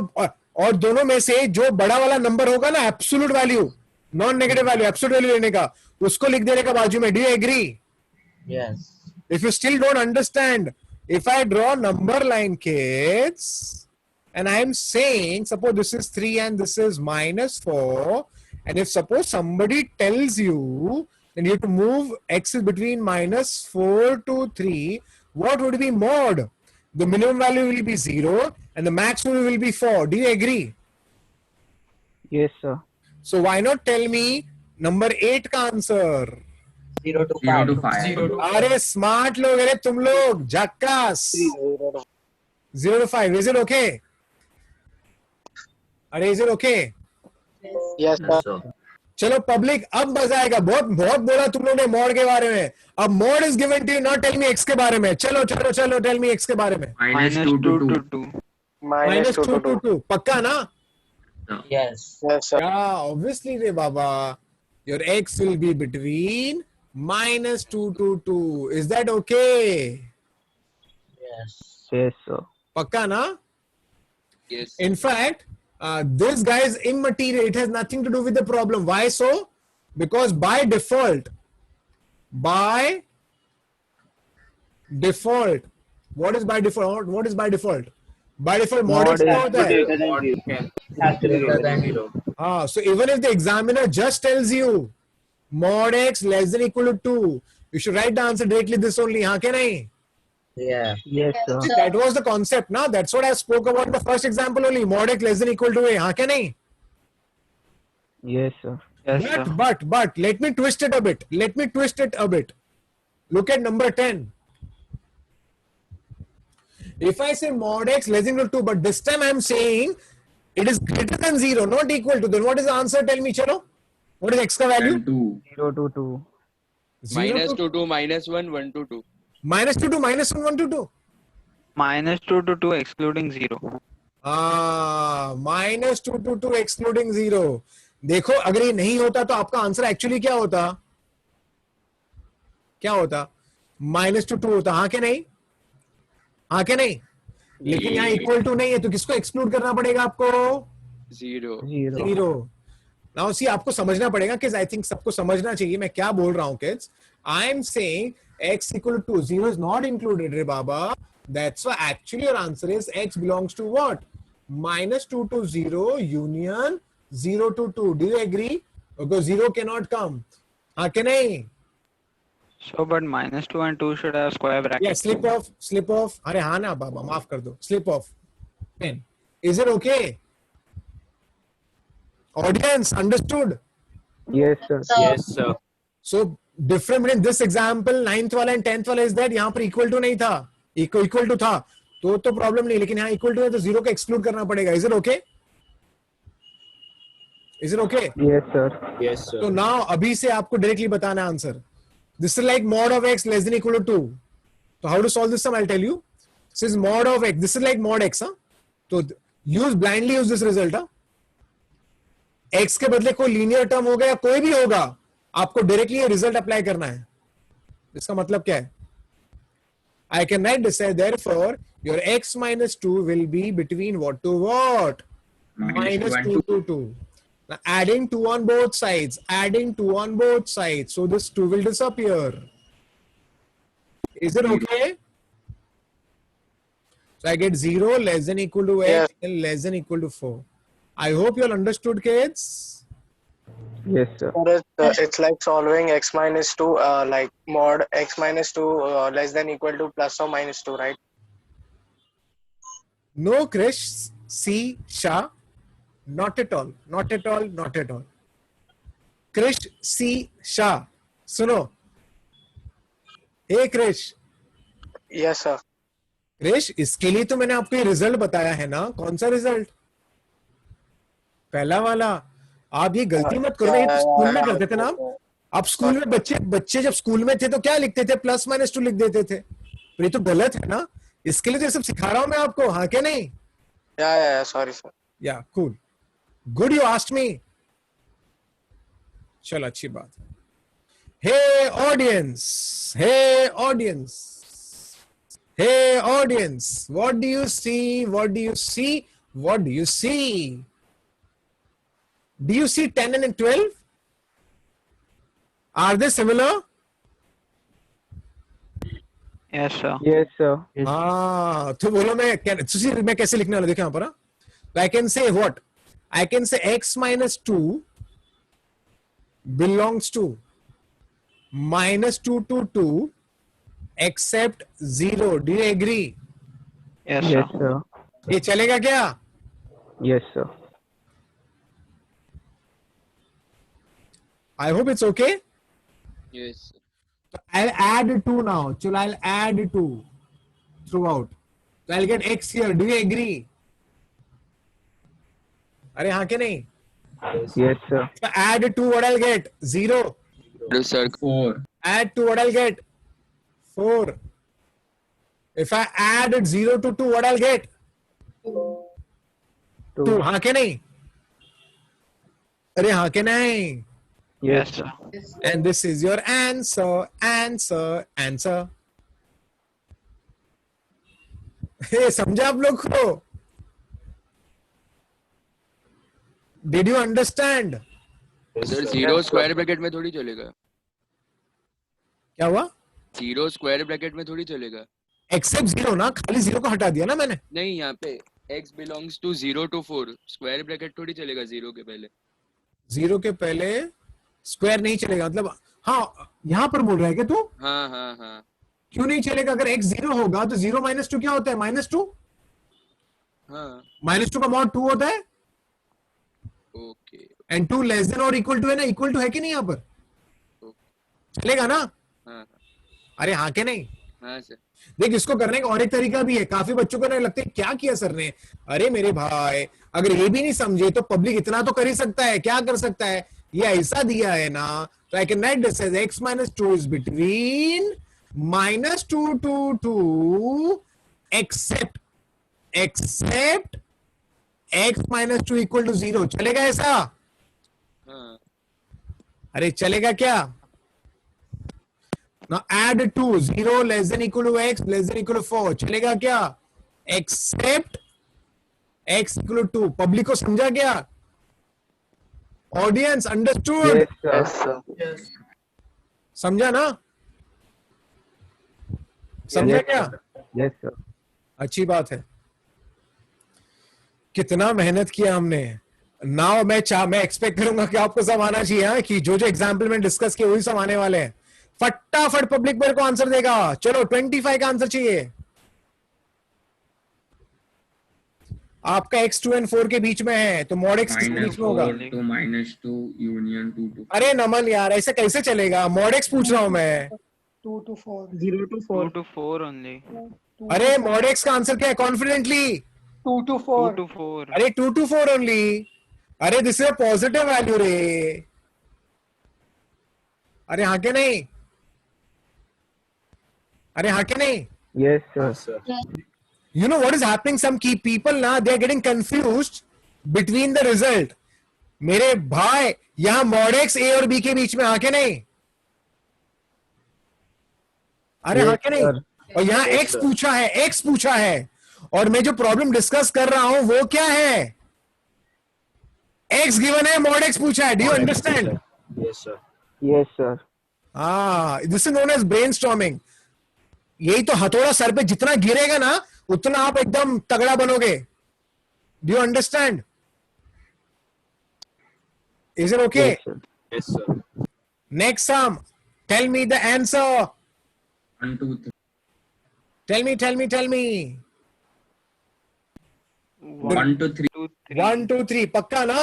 और दोनों में से जो बड़ा वाला number होगा ना, absolute value, non negative value, absolute value लेने का, उसको लिख देने का बाजू में. डू you agree? Yes. If you still don't understand, if I draw number line, kids, and I am saying, suppose this is 3 and this is -4, and if suppose somebody tells you, then you have to move x is between -4 to 3, what would be mod? The minimum value will be 0 and the maximum will be 4. Do you agree? Yes, sir. So why not tell me number 8 का answer? 0 to 0 5. to 5. अरे smart लोग, अरे तुम लोग झक्कास. 0 to 5. Is it okay? अरे is it okay? Yes, sir. चलो public, अब मजा आएगा. बहुत बोला तुम लोगों ने मॉड के बारे में. अब mod is given to you, not tell me x के बारे में. चलो टेल मी एक्स के बारे में. -2 to 2. -2 to 2. -2 पक्का ना? Yes. Yes, sir. Yeah, obviously, re Baba. Your x will be between -2 to 2. Is that okay? Yes. Yes, sir. Pakka na? Yes. In fact, this guy is immaterial. It has nothing to do with the problem. Why so? Because by default, what is by default? What is by default? By default, mod x Mod क्या is होता है? Has to be greater than 0. So even if the examiner just tells you mod x less than equal to 2, you should write the answer directly this only. हाँ क्या नहीं? Yeah. Yes, sir. See, that was the concept. Now that's what I spoke about in the first example only. Mod x less than equal to a. हाँ क्या नहीं? Yes, sir. Yes, sir. But let me twist it a bit. Look at number 10. If I say mod x less than equal to 2, but this time I am saying it is greater than 0, not equal to, then what is the answer? Tell me, chalo. What is x ka value? 2. 0 to 2. Minus 2 to minus 1, 1 to 2. Minus 2 to minus 1, 1 to 2. -2 to 2 excluding 0. Minus 2 to 2 excluding 0. देखो अगर ये नहीं होता तो आपका answer actually क्या होता? -2 to 2 होता. हाँ के नहीं? लेकिन यहाँ इक्वल टू नहीं है तो किसको एक्सक्लूड करना पड़ेगा आपको? 0. 0. नाउ सी आपको समझना पड़ेगा कि आई थिंक सबको समझना चाहिए मैं क्या बोल रहा हूँ kids. I am saying x equal to 2, 0 is not included, re baba. That's why actually your answer is x belongs to what? -2 to 0 union 0 to 2. Do you agree? Because 0 cannot come. हाँ के नहीं? So, but -2 and 2 should have square bracket. Yeah, slip off. अरे हाँ ना बाबा माफ कर दो. Slip off. Pen. Is it okay? Audience understood? Yes, sir. Yes, sir. So different between this example 9th वाला and 10th वाला is that यहाँ पर equal to नहीं था, equal to था तो problem नहीं, लेकिन यहाँ equal to है तो 0 को exclude करना पड़ेगा. Is it okay? Is it okay? Yes, sir. Yes, sir. So now अभी से आपको directly बताना है answer. This is like mod of x less than equal to 2. So how to solve this sum? I'll tell you. This is mod of x. This is like mod x. So blindly use this result. x के बदले कोई linear term होगा या कोई भी होगा, आपको directly ये रिजल्ट अप्लाई करना है. इसका मतलब क्या है? I can write this as therefore your x minus 2 will be between what to what? -2 to 2. Now adding 2 on both sides. So this 2 will disappear. Is it okay? So I get 0 less than equal to x and less than equal to 4. I hope you all understood, kids. Yes, sir. It's like solving x minus 2, like mod x minus 2 less than equal to plus or minus 2, right? No, Krish, C, Shah. Not at all. Krish, C, Shah. सुनो. Hey, Krish. Yes, sir. Krrish, इसके लिए तो मैंने आपको ये result बताया है ना. कौन सा रिजल्ट? पहला वाला. आप ये गलती मत करो. ये तो स्कूल में करते थे ना. आप स्कूल में बच्चे जब स्कूल में थे तो क्या लिखते थे? +-2 लिख देते थे. तो ये तो गलत है ना. इसके लिए तो ये सब सिखा रहा हूं मैं आपको. हाँ क्या नहीं? Yeah, sorry, sir. Yeah, cool. Good you asked me. चलो अच्छी बात. Hey audience. What do you see? Do you see 10 and 12? Are they similar? Yes, sir. Yes, sir. तो बोलो मैं कैसे लिखने वाला? देखो यहाँ पर. I can say what? I can say x minus 2 belongs to -2 to 2 except 0. Do you agree? Yes, Yes, sir. sir. ये चलेगा क्या? Yes, sir. I hope it's okay. Yes, sir. I'll add 2 now. Chalo, I'll add 2 throughout. So I'll get x here. Do you agree? अरे हाँ के नहीं? Yes, sir. So add 2, what I'll get? 0. Sir. 4. Add 2, what I'll get? 4. If I add 0 to 2, what I'll get? 2. हाँ के नहीं? अरे हाँ के नहीं? Yes, sir. And this is your answer. Hey, समझा आप लोग को? Did you understand? Sir zero square bracket में थोड़ी चलेगा. क्या हुआ? जीरो स्क्वायर ब्रैकेट में थोड़ी चलेगा. Except zero ना, खाली zero को हटा दिया ना मैंने. नहीं, यहाँ पे x belongs to 0 to 4. Square bracket थोड़ी चलेगा जीरो के पहले. जीरो के पहले स्क्वायर नहीं चलेगा, मतलब हाँ यहाँ पर बोल रहा है क्या तू? हाँ. क्यों नहीं चलेगा? अगर x 0 होगा तो 0 - 2 क्या होता है? -2. हाँ. -2 का mod 2 होता है. ओके. एंड 2 लेस देन और इक्वल टू है ना? इक्वल टू है कि नहीं यहाँ पर? चलेगा ना? हाँ. अरे हाँ के नहीं? हाँ सर. देख, इसको करने का और एक तरीका भी है. काफी बच्चों को लगता है क्या किया सर ने. अरे मेरे भाई, अगर ये भी नहीं समझे तो पब्लिक इतना तो कर ही सकता है. क्या कर सकता है? ये ऐसा दिया है ना, तो I can write this as x - 2 is between -2 to 2 except x - 2 equal to 0. चलेगा ऐसा? हाँ. अरे चलेगा क्या? Now add 2, 0 less than equal to x less than equal to 4. चलेगा क्या? Except x equal to 2. Public को समझा क्या? Audience understood? Yes, sir. Yes. समझा ना? समझा क्या? Yes, sir. अच्छी बात है. कितना मेहनत किया हमने. नाउ मैं एक्सपेक्ट करूंगा कि आपको सब आना चाहिए. हाँ, कि जो एग्जाम्पल में डिस्कस किए वही सब आने वाले हैं. फटाफट पब्लिक मेरे को आंसर देगा. चलो 25 का आंसर चाहिए. आपका x 2 and 4 के बीच में है, तो mod x किसके बीच में होगा? -4 to -2 union 2 to. अरे नमन यार, ऐसे कैसे चलेगा? mod x पूछ रहा हूं मैं. 2 to 4. 0 to 4. 2 to 4 only. अरे mod x का आंसर क्या है? Confidently 2 to 4. 2 to 4. अरे 2 to 4 ओनली. अरे this is a positive value रे. अरे हाँ के नहीं? अरे हाँ के नहीं? Yes, sir. You know what is happening? Some key people now they are getting confused between the result. मेरे भाई, यहाँ mod x a और b के बीच में हाँ के नहीं? अरे हाँ के नहीं? और यहाँ x पूछा है, और मैं जो प्रॉब्लम डिस्कस कर रहा हूं वो क्या है? x गिवन है, mod x पूछा है. Do you understand? Yes, sir. Yes, sir. हाँ, this is known as brainstorming. यही तो हथौड़ा सर पे जितना गिरेगा ना, उतना आप एकदम तगड़ा बनोगे. Do you understand? Is it okay? Yes, sir. Next sum. Tell me the answer. 1 2 3. Tell me. 1 to 3. 1 2 3 पक्का ना?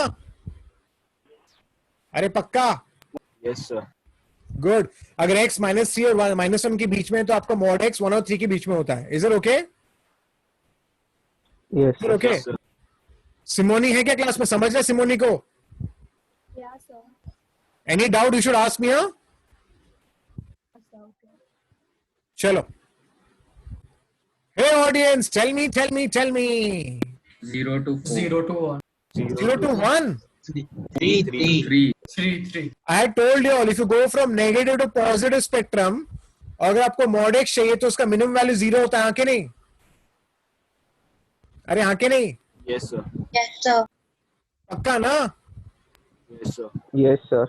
अरे पक्का? Yes, sir. गुड. अगर x -3 और -1 के बीच में है, तो आपका mod x 1 और 3 के बीच में होता है. Is it okay? Yes, sir. Okay. Simoni है क्या क्लास में? समझ रहे सिमोनी को? Any doubt you should ask me. हाँ, चलो. हे audience, tell me. 0 to 4. 0 to 1. 0 to 1. 3. I had told you all, if you go from negative to positive spectrum, अगर आपको mod x चाहिए तो उसका मिनिमम वैल्यू 0 होता है. हाँ के नहीं? अरे हाँ के नहीं? Yes, sir. Yes, sir. पक्का ना? Yes, sir. Yes, sir.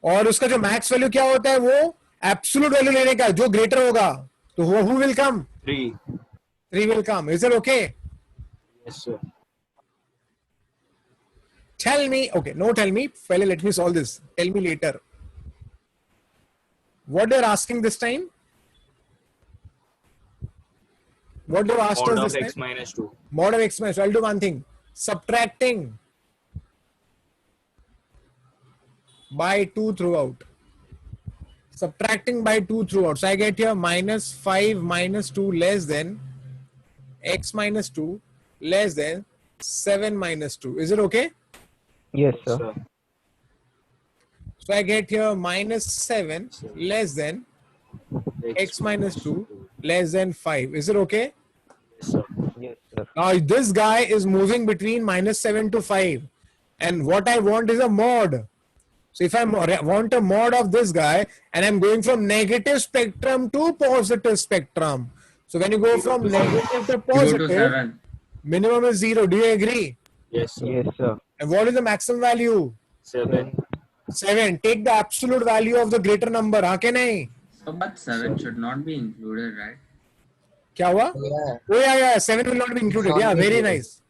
और उसका जो मैक्स वैल्यू क्या होता है? वो एब्सोल्यूट वैल्यू लेने का, जो ग्रेटर होगा. तो who will come? 3. 3 will come. Is it okay? Yes, sir. Tell me. Okay, no tell me. Fella, let me solve this. Tell me later. What they're asking this time? What they've asked Mod us of this x time? minus 2. Mod of x minus 2. I'll do one thing. Subtracting by 2 throughout. Subtracting by 2 throughout. So I get here -5 - 2 less than x minus 2 less than 7 minus 2. Is it okay? Yes, sir. So I get here -7 less than x minus 2 less than 5. Is it okay? Yes, sir. Yes, sir. Now this guy is moving between -7 to 5. And what I want is a mod. So if I want a mod of this guy and I'm going from negative spectrum to positive spectrum. So when you go from negative to 0 to positive, 7. minimum is 0. Do you agree? Yes, sir. Yes, sir. And what is the maximum value? 7. 7. Take the absolute value of the greater number. हाँ के नहीं? So, but 7 should not be included, right? क्या हुआ? Yeah. Oh yeah, 7 will not be included. Not Yeah, be very included. nice.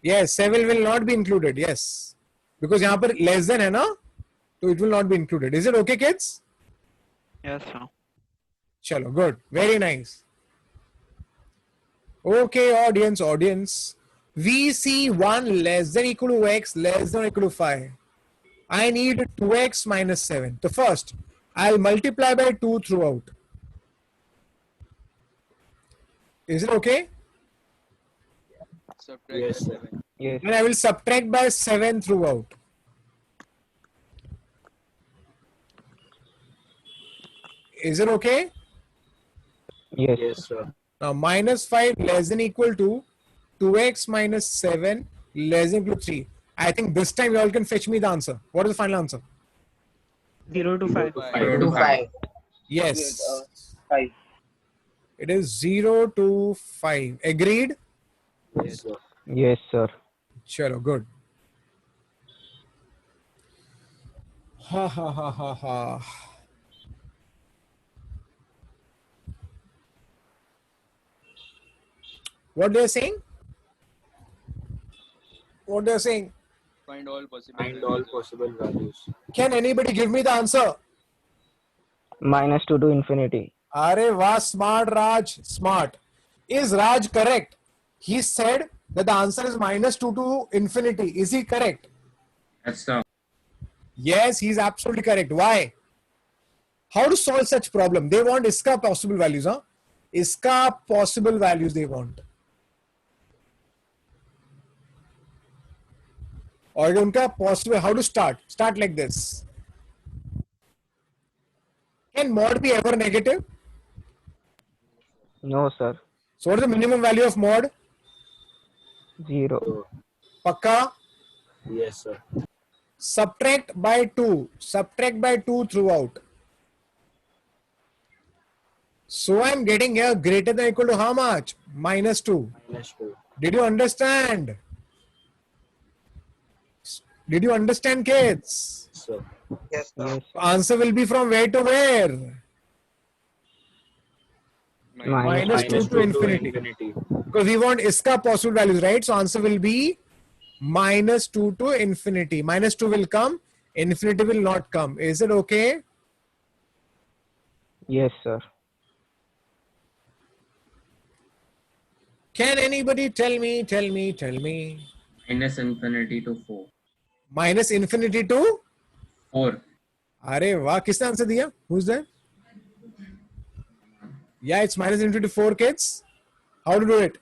Yes, 7 will not be included. Yes, because यहाँ पर less than है ना, so it will not be included. Is it okay, kids? Yes, sir. Chalo, good, very nice. Okay, audience. We see 1 less than equal to x less than equal to 5. I need 2x minus 7. So first, I'll multiply by 2 throughout. Is it okay? Subtract Yes, by sir. 7. Yes. And I will subtract by 7 throughout. Is it okay? Yes. Yes, sir. Now minus 5 less than equal to 2x minus 7 less than equal to 3. I think this time you all can fetch me the answer. What is the final answer? 0 to 5. 0 to 5. Yes. 5. It is 0 to 5. Agreed? Yes, sir. Yes, sir. Chalo, good. Ha ha ha ha ha. What they are saying? What they are saying? Find all possible Find values all of- possible values. Can anybody give me the answer? Minus 2 to infinity. Are wow, smart Raj, smart. Is Raj correct? He said that the answer is minus 2 to infinity. Is he correct? Yes, sir. Yes, he's absolutely correct. Why? How to solve such problem? They want iska possible values, huh? Iska possible values they want. Or unka possible, how to start? Start like this. Can mod be ever negative? No, sir. So what is the minimum value of mod? 0. Pakka? Yes, sir. Subtract by 2. Subtract by 2 throughout. So I'm getting here greater than or equal to how much? Minus 2. Minus 2. Did you understand? Did you understand, kids? Sir. Yes, sir. Yes. Answer will be from where to where? Minus 2 to infinity. Because we want iska possible values, right? So answer will be minus 2 to infinity. Minus 2 will come, infinity will not come. Is it okay? Yes, sir. Can anybody tell me? Minus infinity to 4. Minus infinity to? 4. अरे वाह, किसने answer दिया? Who's there? Yeah, it's minus infinity to 4, kids. How to do it?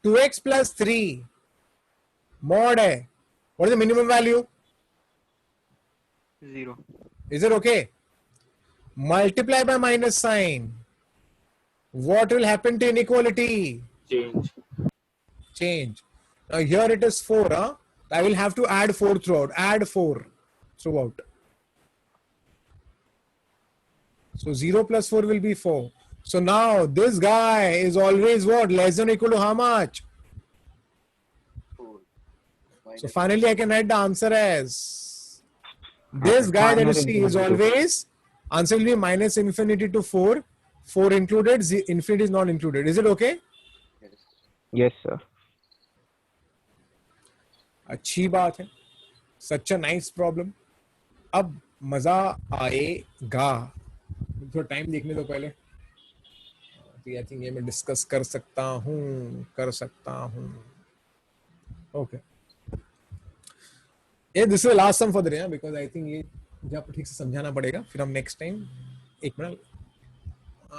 2x plus 3 mod hai. What is the minimum value? 0. Is it okay? Multiply by minus sign. What will happen to inequality? Change. Now here it is 4. Huh? I will have to add 4 throughout. Add 4 throughout. So 0 plus 4 will be 4. So now this guy is always what? Less than or equal to how much? So finally I can write the answer as this guy that you see is always, answer will be minus infinity to 4. 4 included, infinity is not included. Is it okay? Yes, sir. अच्छी बात है. Such a nice problem. अब मजा आएगा. थोड़ा time देखने दो पहले. I think ये मैं डिस्कस कर सकता हूँ. Okay. ये this is the last sum for the day, because I think ये मुझे आपको ठीक से समझाना पड़ेगा. फिर हम नेक्स्ट टाइम एक मिनट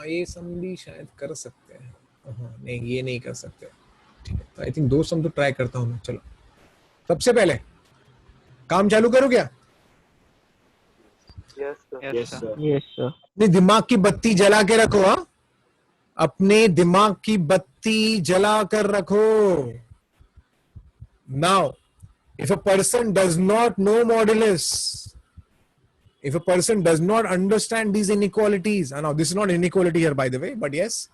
ये सम भी शायद कर सकते हैं. हाँ, नहीं ये नहीं कर सकते. ठीक है, तो आई थिंक 2 सम तो ट्राई करता हूँ मैं. चलो सबसे पहले काम चालू करूँ क्या? Yes, sir. Yes, sir. Yes, sir. अपने दिमाग की बत्ती जला के रखो. हाँ, अपने दिमाग की बत्ती जला कर रखो. Now, if a person does not know modulus, If a person does not understand these inequalities, and now this is not inequality here, by the way, but yes,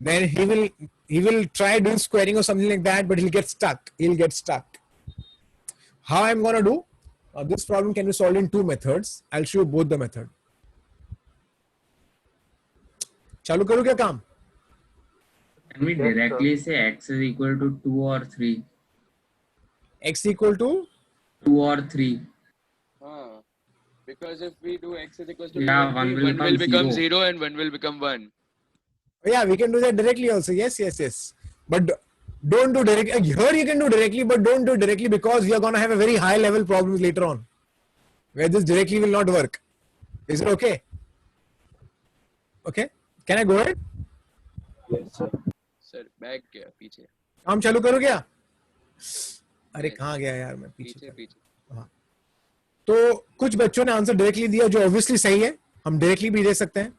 then he will try doing squaring or something like that, but he'll get stuck. How I'm gonna do? This problem can be solved in two methods. I'll show you both the method. चालू करूँ क्या काम? Can we directly say x is equal to 2 or 3? X equal to 2 or 3. Because if we do x is equal to Yeah, 1 one will will become become 0 and 1 will become 1. Yeah, we can do that directly also. Yes. But don't do directly. Here you can do directly, but don't do directly because we are going to have a very high level problems later on where this directly will not work. Is it okay? Okay. Can I go ahead? Yes, sir. Sir, back गया पीछे. काम चालू करो क्या? अरे कहाँ गया यार मैं पीछे. हाँ. तो कुछ बच्चों ने आंसर डायरेक्टली दिया जो ऑब्वियसली सही है. हम डायरेक्टली भी दे सकते हैं.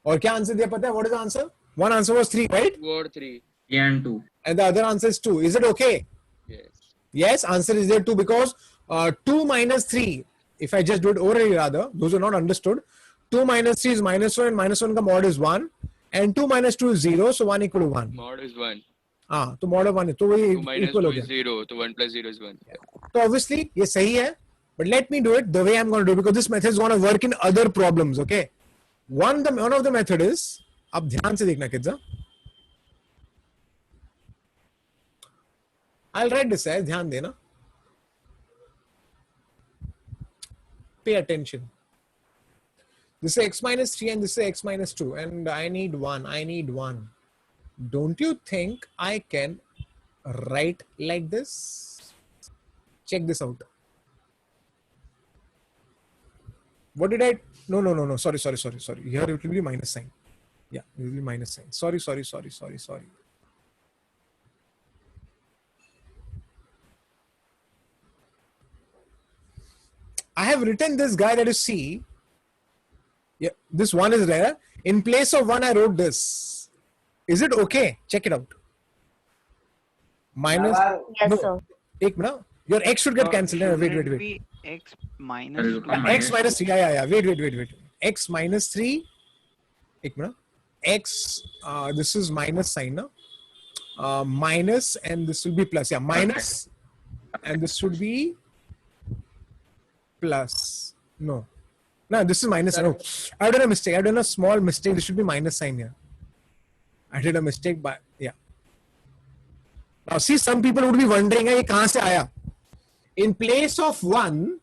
और क्या आंसर दिया पता है? What is the answer? One answer was 3, right? 2 or 3. And 2. And the other answer is 2. Is it okay? Yes. Yes, answer is there 2 because 2 minus 3. If I just do it orally rather, those are not understood. 2 minus 3 is minus 1 and minus 1 ka mod is 1. And 2 minus 2 is 0, so 1 equal to 1. Mod is 1. हाँ, तो mod of 1 है, तो वही 2 minus equal 2 हो is गया. 0, so 1 plus 0 is 1. तो obviously ये सही है, but let me do it the way I'm going to do it because this method is going to work in other problems, okay? One of the method is, अब ध्यान से देखना kids, I'll write this as ध्यान देना. Pay attention. This is x minus 3 and this is x minus 2 and I need 1. Don't you think I can write like this? Check this out. What did I? No. Sorry. Here it will be minus sign. Yeah, it will be minus sign. Sorry. I have written this guy that you see. Yeah, this 1 is there. In place of 1, I wrote this. Is it okay? Check it out. Minus. Yes, no, sir. Take minute. Your x should get cancelled. Wait. X minus 2. X minus 3. Yeah. Wait. X minus 3. Ek minute. X. This is minus sign. No? Minus and this will be plus. Yeah, minus. And this should be plus. No, this is minus. No, I've done a mistake. I've done a small mistake. This should be minus sign here. I did a mistake, but yeah. Now see, some people would be wondering, ये कहाँ से आया? In place of 1,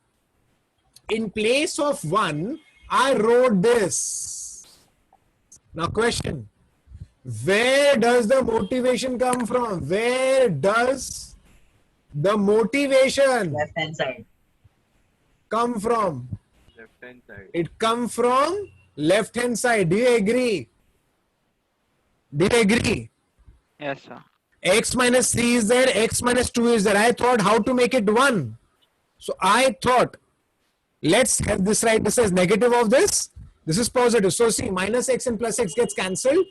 I wrote this. Now question, where does the motivation come from? Where does the motivation Left hand side. come from? Left hand side. It comes from left hand side. Do you agree? Yes, sir. X minus 3 is there, x minus 2 is there. I thought how to make it 1. So I thought, let's have this right. This is negative of this. This is positive. So see, minus x and plus x gets cancelled.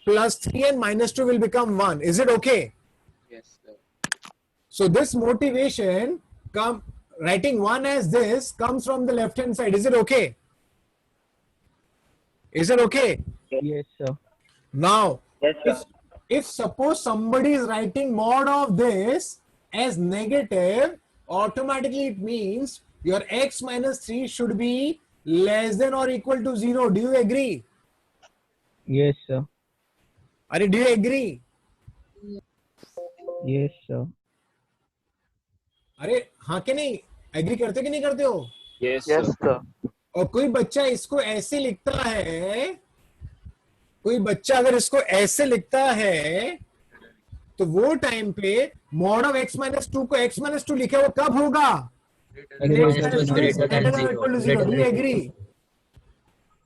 Plus 3 and minus 2 will become 1. Is it okay? Yes, sir. So this motivation, writing 1 as this, comes from the left hand side. Is it okay? Is it okay? Yes, sir. Now, Yes, sir. if suppose somebody is writing mod of this as negative, automatically it means your x minus 3 should be less than or equal to 0. Do you agree? Yes, sir. Are do you agree? Yes, sir. अरे हाँ के नहीं agree करते कि नहीं करते हो? Yes, Yes, sir. sir. और कोई बच्चा इसको ऐसे लिखता है, कोई बच्चा अगर इसको ऐसे लिखता है तो वो टाइम पे मॉड ऑफ x minus 2 को x minus 2 लिखे वो कब होगा? X minus 2 is greater than 0. Do you agree?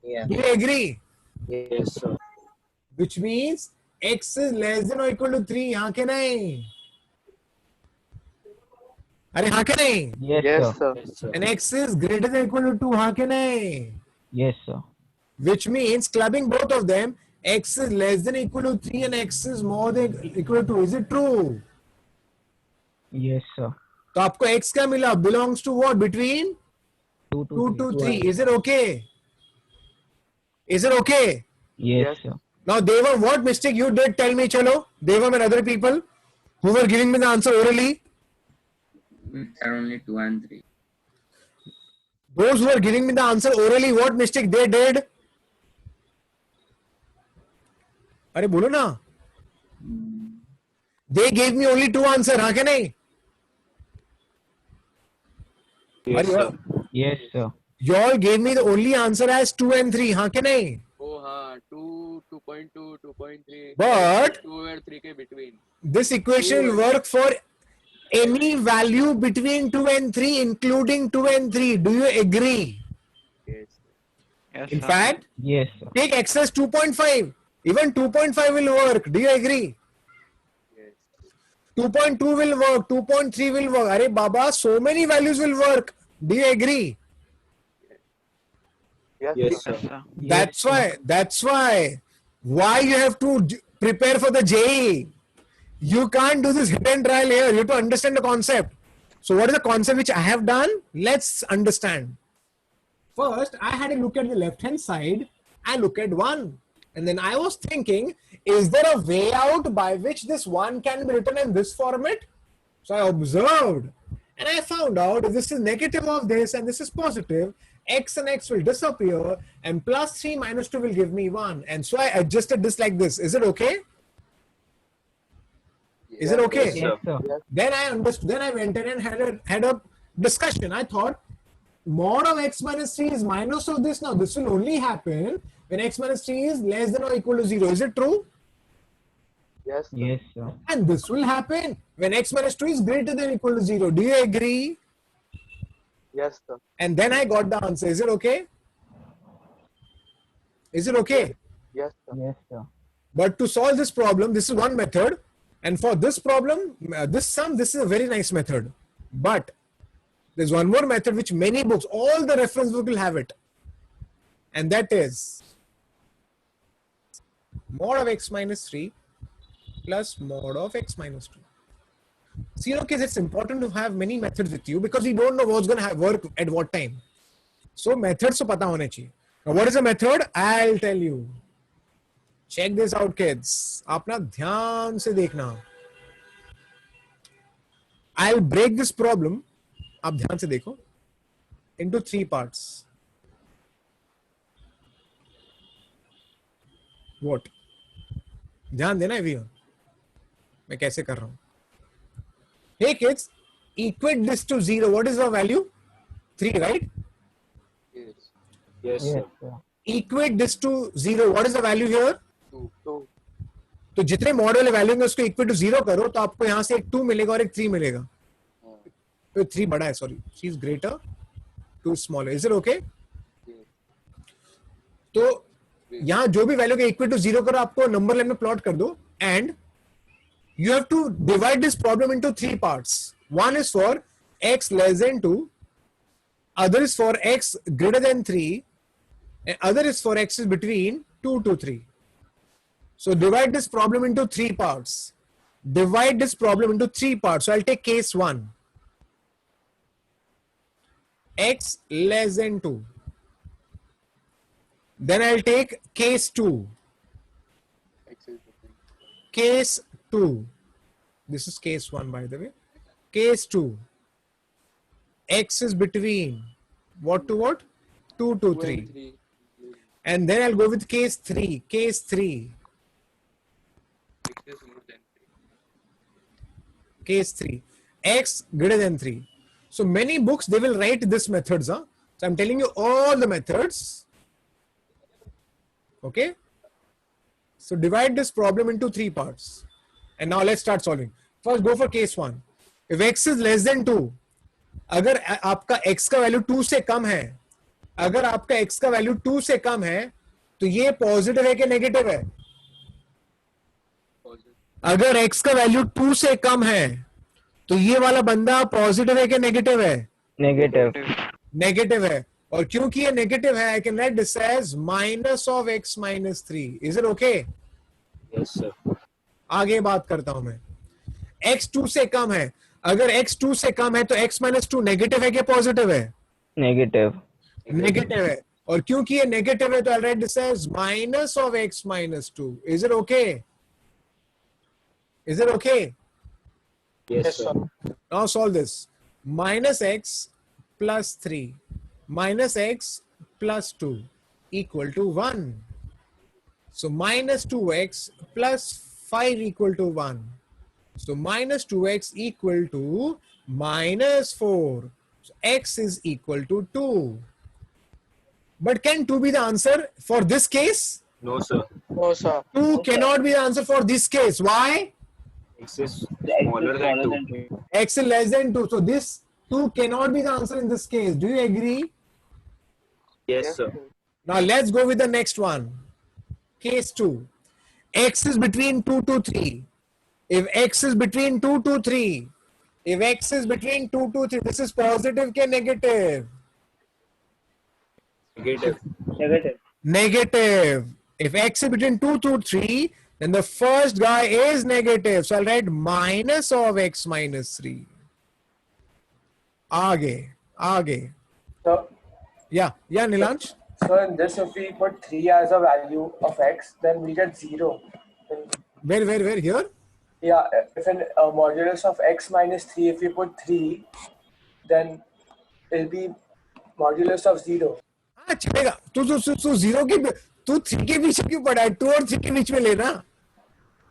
Yeah. Do you agree? Yes, sir. Which means x is less than or equal to 3. हाँ के नहीं? अरे हाँ के नहीं? Yes, Yes, sir. sir. Yes, sir. And x is greater than or equal to 2. हाँ के नहीं? Yes, sir. Which means clubbing both of them, x is less than or equal to 3 and x is more than equal to 2. Is it true? Yes, sir. तो आपको x क्या मिला? Belongs to what? Between 2 to 3. Is it okay? Is it okay? Yes, sir. Now, Devam, what mistake you did? Tell me, chalo. Devam and other people who were giving me the answer orally. There are only 2 and 3. Those who are giving me the answer orally, what mistake they did? अरे बोलो ना. They gave me only 2 answer. हाँ क्या नहीं? Yes, sir. Yes, sir. You all gave me the only answer as 2 and 3. हाँ क्या नहीं? Oh हाँ 2, 2.2, 2.3. But 2 और 3 के between. this equation will work for any value between 2 and 3, including 2 and 3. Do you agree? Yes. Yes, In sir. fact, Yes, sir. take x as 2.5. Even 2.5 will work. Do you agree? Yes. 2.2 will work. 2.3 will work. Arey Baba, so many values will work. Do you agree? Yes, Yes, sir. sir. That's why you have to prepare for the JEE. You can't do this hit and trial here. You have to understand the concept. So what is the concept which I have done? Let's understand. First, I had a look at the left-hand side and look at 1. And then I was thinking, is there a way out by which this 1 can be written in this format? So I observed and I found out if this is negative of this and this is positive, x and x will disappear and plus 3 minus 2 will give me 1. And so I adjusted this like this. Is it okay? Is it okay? Yes, sir. Then I understood. Then I went in and had a discussion. I thought mod of x minus 3 is minus of this. Now this will only happen when x minus 3 is less than or equal to 0. Is it true? Yes, sir. Yes, sir. And this will happen when x minus 2 is greater than or equal to 0. Do you agree? Yes, sir. And then I got the answer. Is it okay? Is it okay? Yes, sir. Yes, sir. But to solve this problem, this is one method. And for this problem, this is a very nice method. But there's one more method which many books, all the reference books will have it. And that is mod of x minus 3 plus mod of x minus 2. See, you know, kids, it's important to have many methods with you because we don't know what's going to work at what time. So methods to pata hone chahiye. Now, what is a method? I'll tell you. Check this out, kids. अपना ध्यान से देखना. I'll break this problem. आप ध्यान से देखो. Into 3 parts. What? ध्यान देना everyone. मैं कैसे कर रहा हूँ? Hey kids, equate this to 0. What is the value? 3, right? Yes. Yes, Yes, sir. sir. Equate this to 0. What is the value here? 2. तो जितने मॉड वाले वैल्यू में उसको इक्वल टू 0 करो तो आपको यहाँ से एक 2 मिलेगा और एक 3 मिलेगा. तो 3 बड़ा है, sorry. 3 is greater, 2 is smaller. Is it okay? तो यहाँ जो भी वैल्यू के इक्वल टू 0 करो आपको नंबर लाइन में प्लॉट कर दो and you have to divide this problem into 3 parts. One is for x less than 2, other is for x greater than 3, and other is for x is between 2 to 3. So divide this problem into 3 parts. Divide this problem into 3 parts. So I'll take case 1. X less than 2. Then I'll take case 2. Case 2. This is case 1, by the way. Case 2. X is between what to what? 2 to 3. And then I'll go with case 3. Case 3. Case 3. X greater than 3. So many books, they will write this methods. Huh? So I'm telling you all the methods. Okay. So divide this problem into 3 parts. And now let's start solving. First go for case 1. If x is less than 2, अगर आपका x का value 2 से कम है, अगर आपका x का value 2 से कम है, तो ये पॉजिटिव है कि नेगेटिव है? अगर x का वैल्यू 2 से कम है, तो ये वाला बंदा पॉजिटिव है कि नेगेटिव है? Negative. नेगेटिव है. और क्योंकि ये नेगेटिव है, I can write this as minus of x minus 3. Is it okay? Yes, sir. आगे बात करता हूं मैं. x 2 से कम है. अगर x 2 से कम है तो x minus 2 नेगेटिव है कि पॉजिटिव है? Negative. नेगेटिव है, और क्योंकि ये नेगेटिव है तो I'll write this as minus of x minus 2. Is it okay? Is it okay? Yes, sir. Now solve this. Minus x plus 3 minus x plus 2 equal to 1. So minus 2x plus 5 equal to 1. So minus 2x equal to minus 4. So x is equal to 2. But can 2 be the answer for this case? No, sir. No, sir. 2 cannot be the answer for this case. Why? X is smaller than 2. X is less than 2. So this 2 cannot be the answer in this case. Do you agree? Yes, sir. Now let's go with the next one. Case 2. X is between 2 to 3. If x is between 2 to 3, if x is between 2 to 3, this is positive or negative? Negative. Negative. If x is between 2 to 3, then the first guy is negative. So I'll write minus of x minus 3. Aage. So, Yeah, Nilansh? so in this, if we put 3 as a value of x, then we get 0. Where? Here? Yeah, if in modulus of x minus 3, if we put 3, then it'll be modulus of 0. हाँ चलेगा. तू 0 के तू 3 के बीच क्यों पड़ा है? 2 और 3 के बीच में लेना.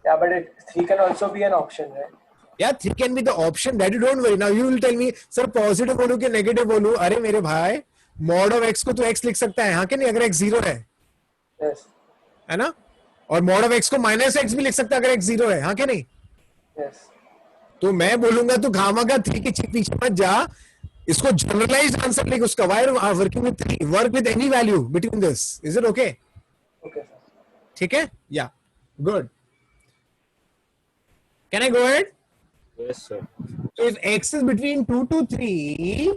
Yeah, but 3 can also be an option, right? Yeah, 3 can be the option. That you don't worry. Now you will tell me, sir, positive बोलूं कि negative बोलूं? अरे मेरे भाई, mod of x को तो x लिख सकता है, हाँ कि नहीं? अगर x 0 है, Yes. है ना? और mod of x को minus x भी लिख सकता है अगर x 0 है, हाँ कि नहीं? Yes. तो मैं बोलूंगा तू घामागा 3 के पीछे मत जा. इसको जनरलाइज्ड आंसर लिख उसका. Why are working with 3? Work with any value between this. Is it okay? Okay, sir. ठीक है? Yeah. Good. Can I go ahead? Yes, sir. So if x is between 2 to 3,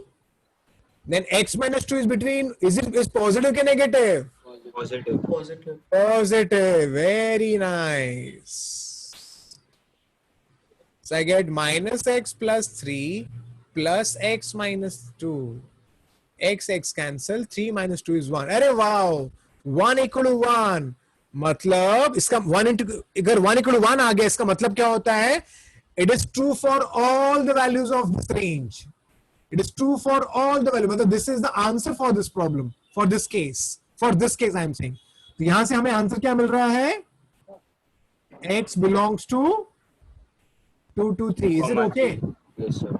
then x minus 2 is between, is positive or negative? Positive. Positive. Very nice. So I get minus x plus 3 plus x minus 2. X cancel. 3 minus 2 is 1. अरे wow. 1 equal to 1. मतलब इसका 1 into, अगर 1 equal to 1 आ गया, इसका मतलब क्या होता है? It is true for all the values of this range. It is true for all the values. मतलब this is the answer for this problem, for this case. For this case I am saying. तो यहाँ से हमें answer क्या मिल रहा है? X belongs to 2 to 3. Is it okay? Yes, sir.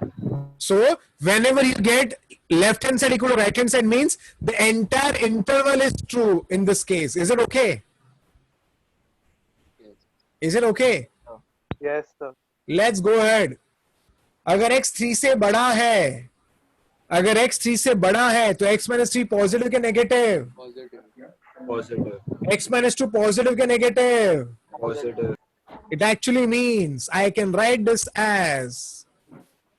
So whenever you get left hand side equal to right hand side means the entire interval is true in this case. Is it okay? Is it okay? Yes, sir. Let's go ahead. अगर x 3 से बड़ा है, अगर x 3 से बड़ा है तो x minus 3 positive के negative? Positive. x minus 2 positive के negative? Positive. It actually means I can write this as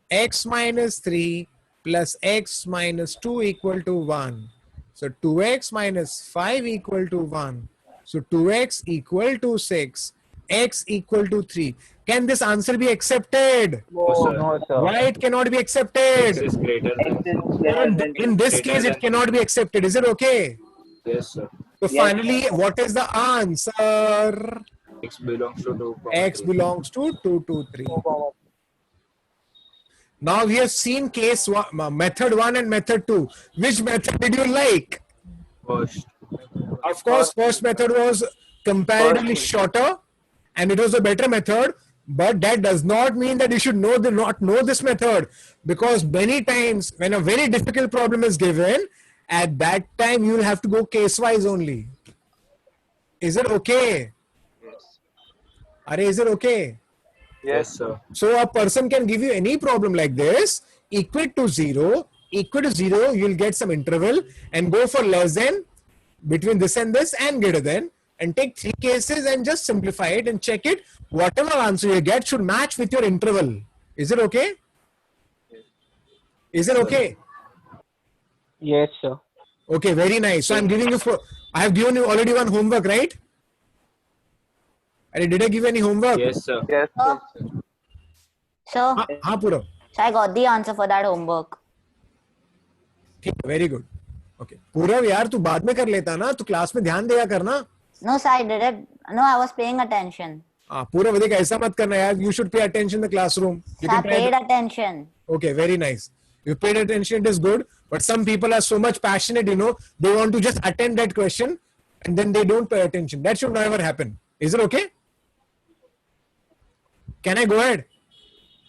x minus 3 plus x minus 2 equal to 1. So 2x minus 5 equal to 1. So 2x equal to 6. X equal to 3. Can this answer be accepted? No, sir. No, sir. Why it cannot be accepted? X is greater than. In this case, it cannot be accepted. Is it okay? Yes, sir. So finally, what is the answer? X belongs to 2. X belongs to 2 to 3. Now we have seen case one, method 1 and method 2. Which method did you like? First. Of course, first method was comparatively shorter and it was a better method. But that does not mean that you should not know this method, because many times when a very difficult problem is given, at that time you will have to go case wise only. Is it okay? Yes. Are, is it okay? Yes, sir. So a person can give you any problem like this, equate to 0, you'll get some interval and go for less than, between this and greater than, and take 3 cases and just simplify it and check it. Whatever answer you get should match with your interval. Is it okay? Is it okay? Yes, sir. Okay, very nice. So I'm giving you, I have given you already one homework, right? Did I give any homework? Yes, sir. Yes, sir. So, हाँ पूरा. so I got the answer for that homework. ठीक है, very good. Okay पूरव यार तू बाद में कर लेता ना, तू क्लास में ध्यान दिया करना. No, sir, I didn't. No, I was paying attention. पूरव देख ऐसा मत करना यार, you should pay attention in the classroom. You Sir, can try paid attention. Okay, very nice. You paid attention, it is good. But some people are so much passionate, you know, they want to just attend that question and then they don't pay attention. That should never happen. Is it okay? Can I go ahead?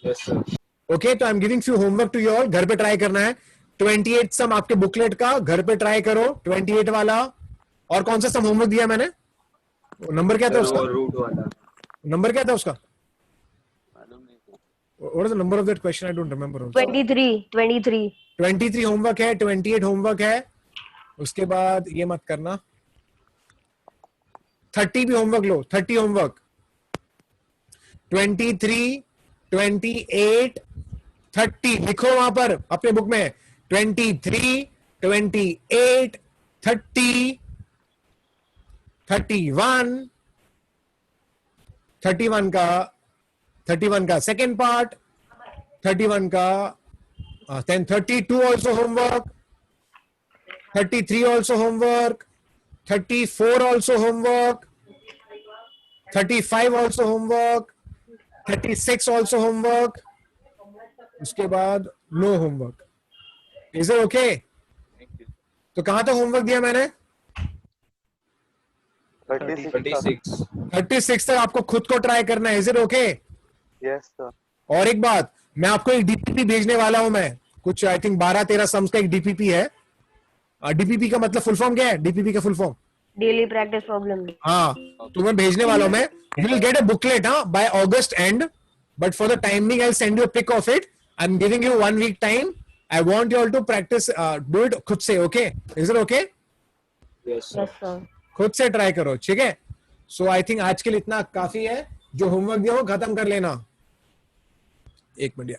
Yes, sir. Okay, तो I'm giving few homework to you all. घर पे try करना है. 28 सम आपके booklet का घर पे try करो. 28 वाला. और कौन सा सम होमवर्क दिया मैंने? नंबर क्या था उसका? रूट वाला. नंबर क्या था उसका? What is the number of that question? I don't remember. Also. 23 homework है, 28 होमवर्क है. उसके बाद ये मत करना. 30 भी होमवर्क लो. 30 होमवर्क. 23, 28, 30 लिखो वहां पर अपने बुक में. 23, 28, 30, 31, 31 का सेकेंड पार्ट, 31 का then 32 also homework, 33 also homework, 34 also homework, 35 also homework, 36 also homework. उसके बाद no homework. Is it okay? तो कहां तक होमवर्क दिया मैंने? 36 तक आपको खुद को ट्राई करना है. Is it okay? Yes sir. और एक बात, मैं आपको एक डीपीपी भेजने वाला हूं. मैं कुछ आई थिंक 12-13 सम्स का एक डीपीपी है. डीपीपी का मतलब फुल फॉर्म क्या है? डीपीपी का full form daily practice problem. हाँ, तो मैं भेजने वाला हूं. मैं you will get a booklet by August end, but for the timing I will send you a pic of it. I am giving you 1 week time. I want you all to practice, do it खुद से. Okay? Is it okay? Yes sir. खुद से try करो. ठीक है? सो I think आज के लिए इतना काफी है. जो होमवर्क दिया हो खत्म कर लेना. एक मिनट.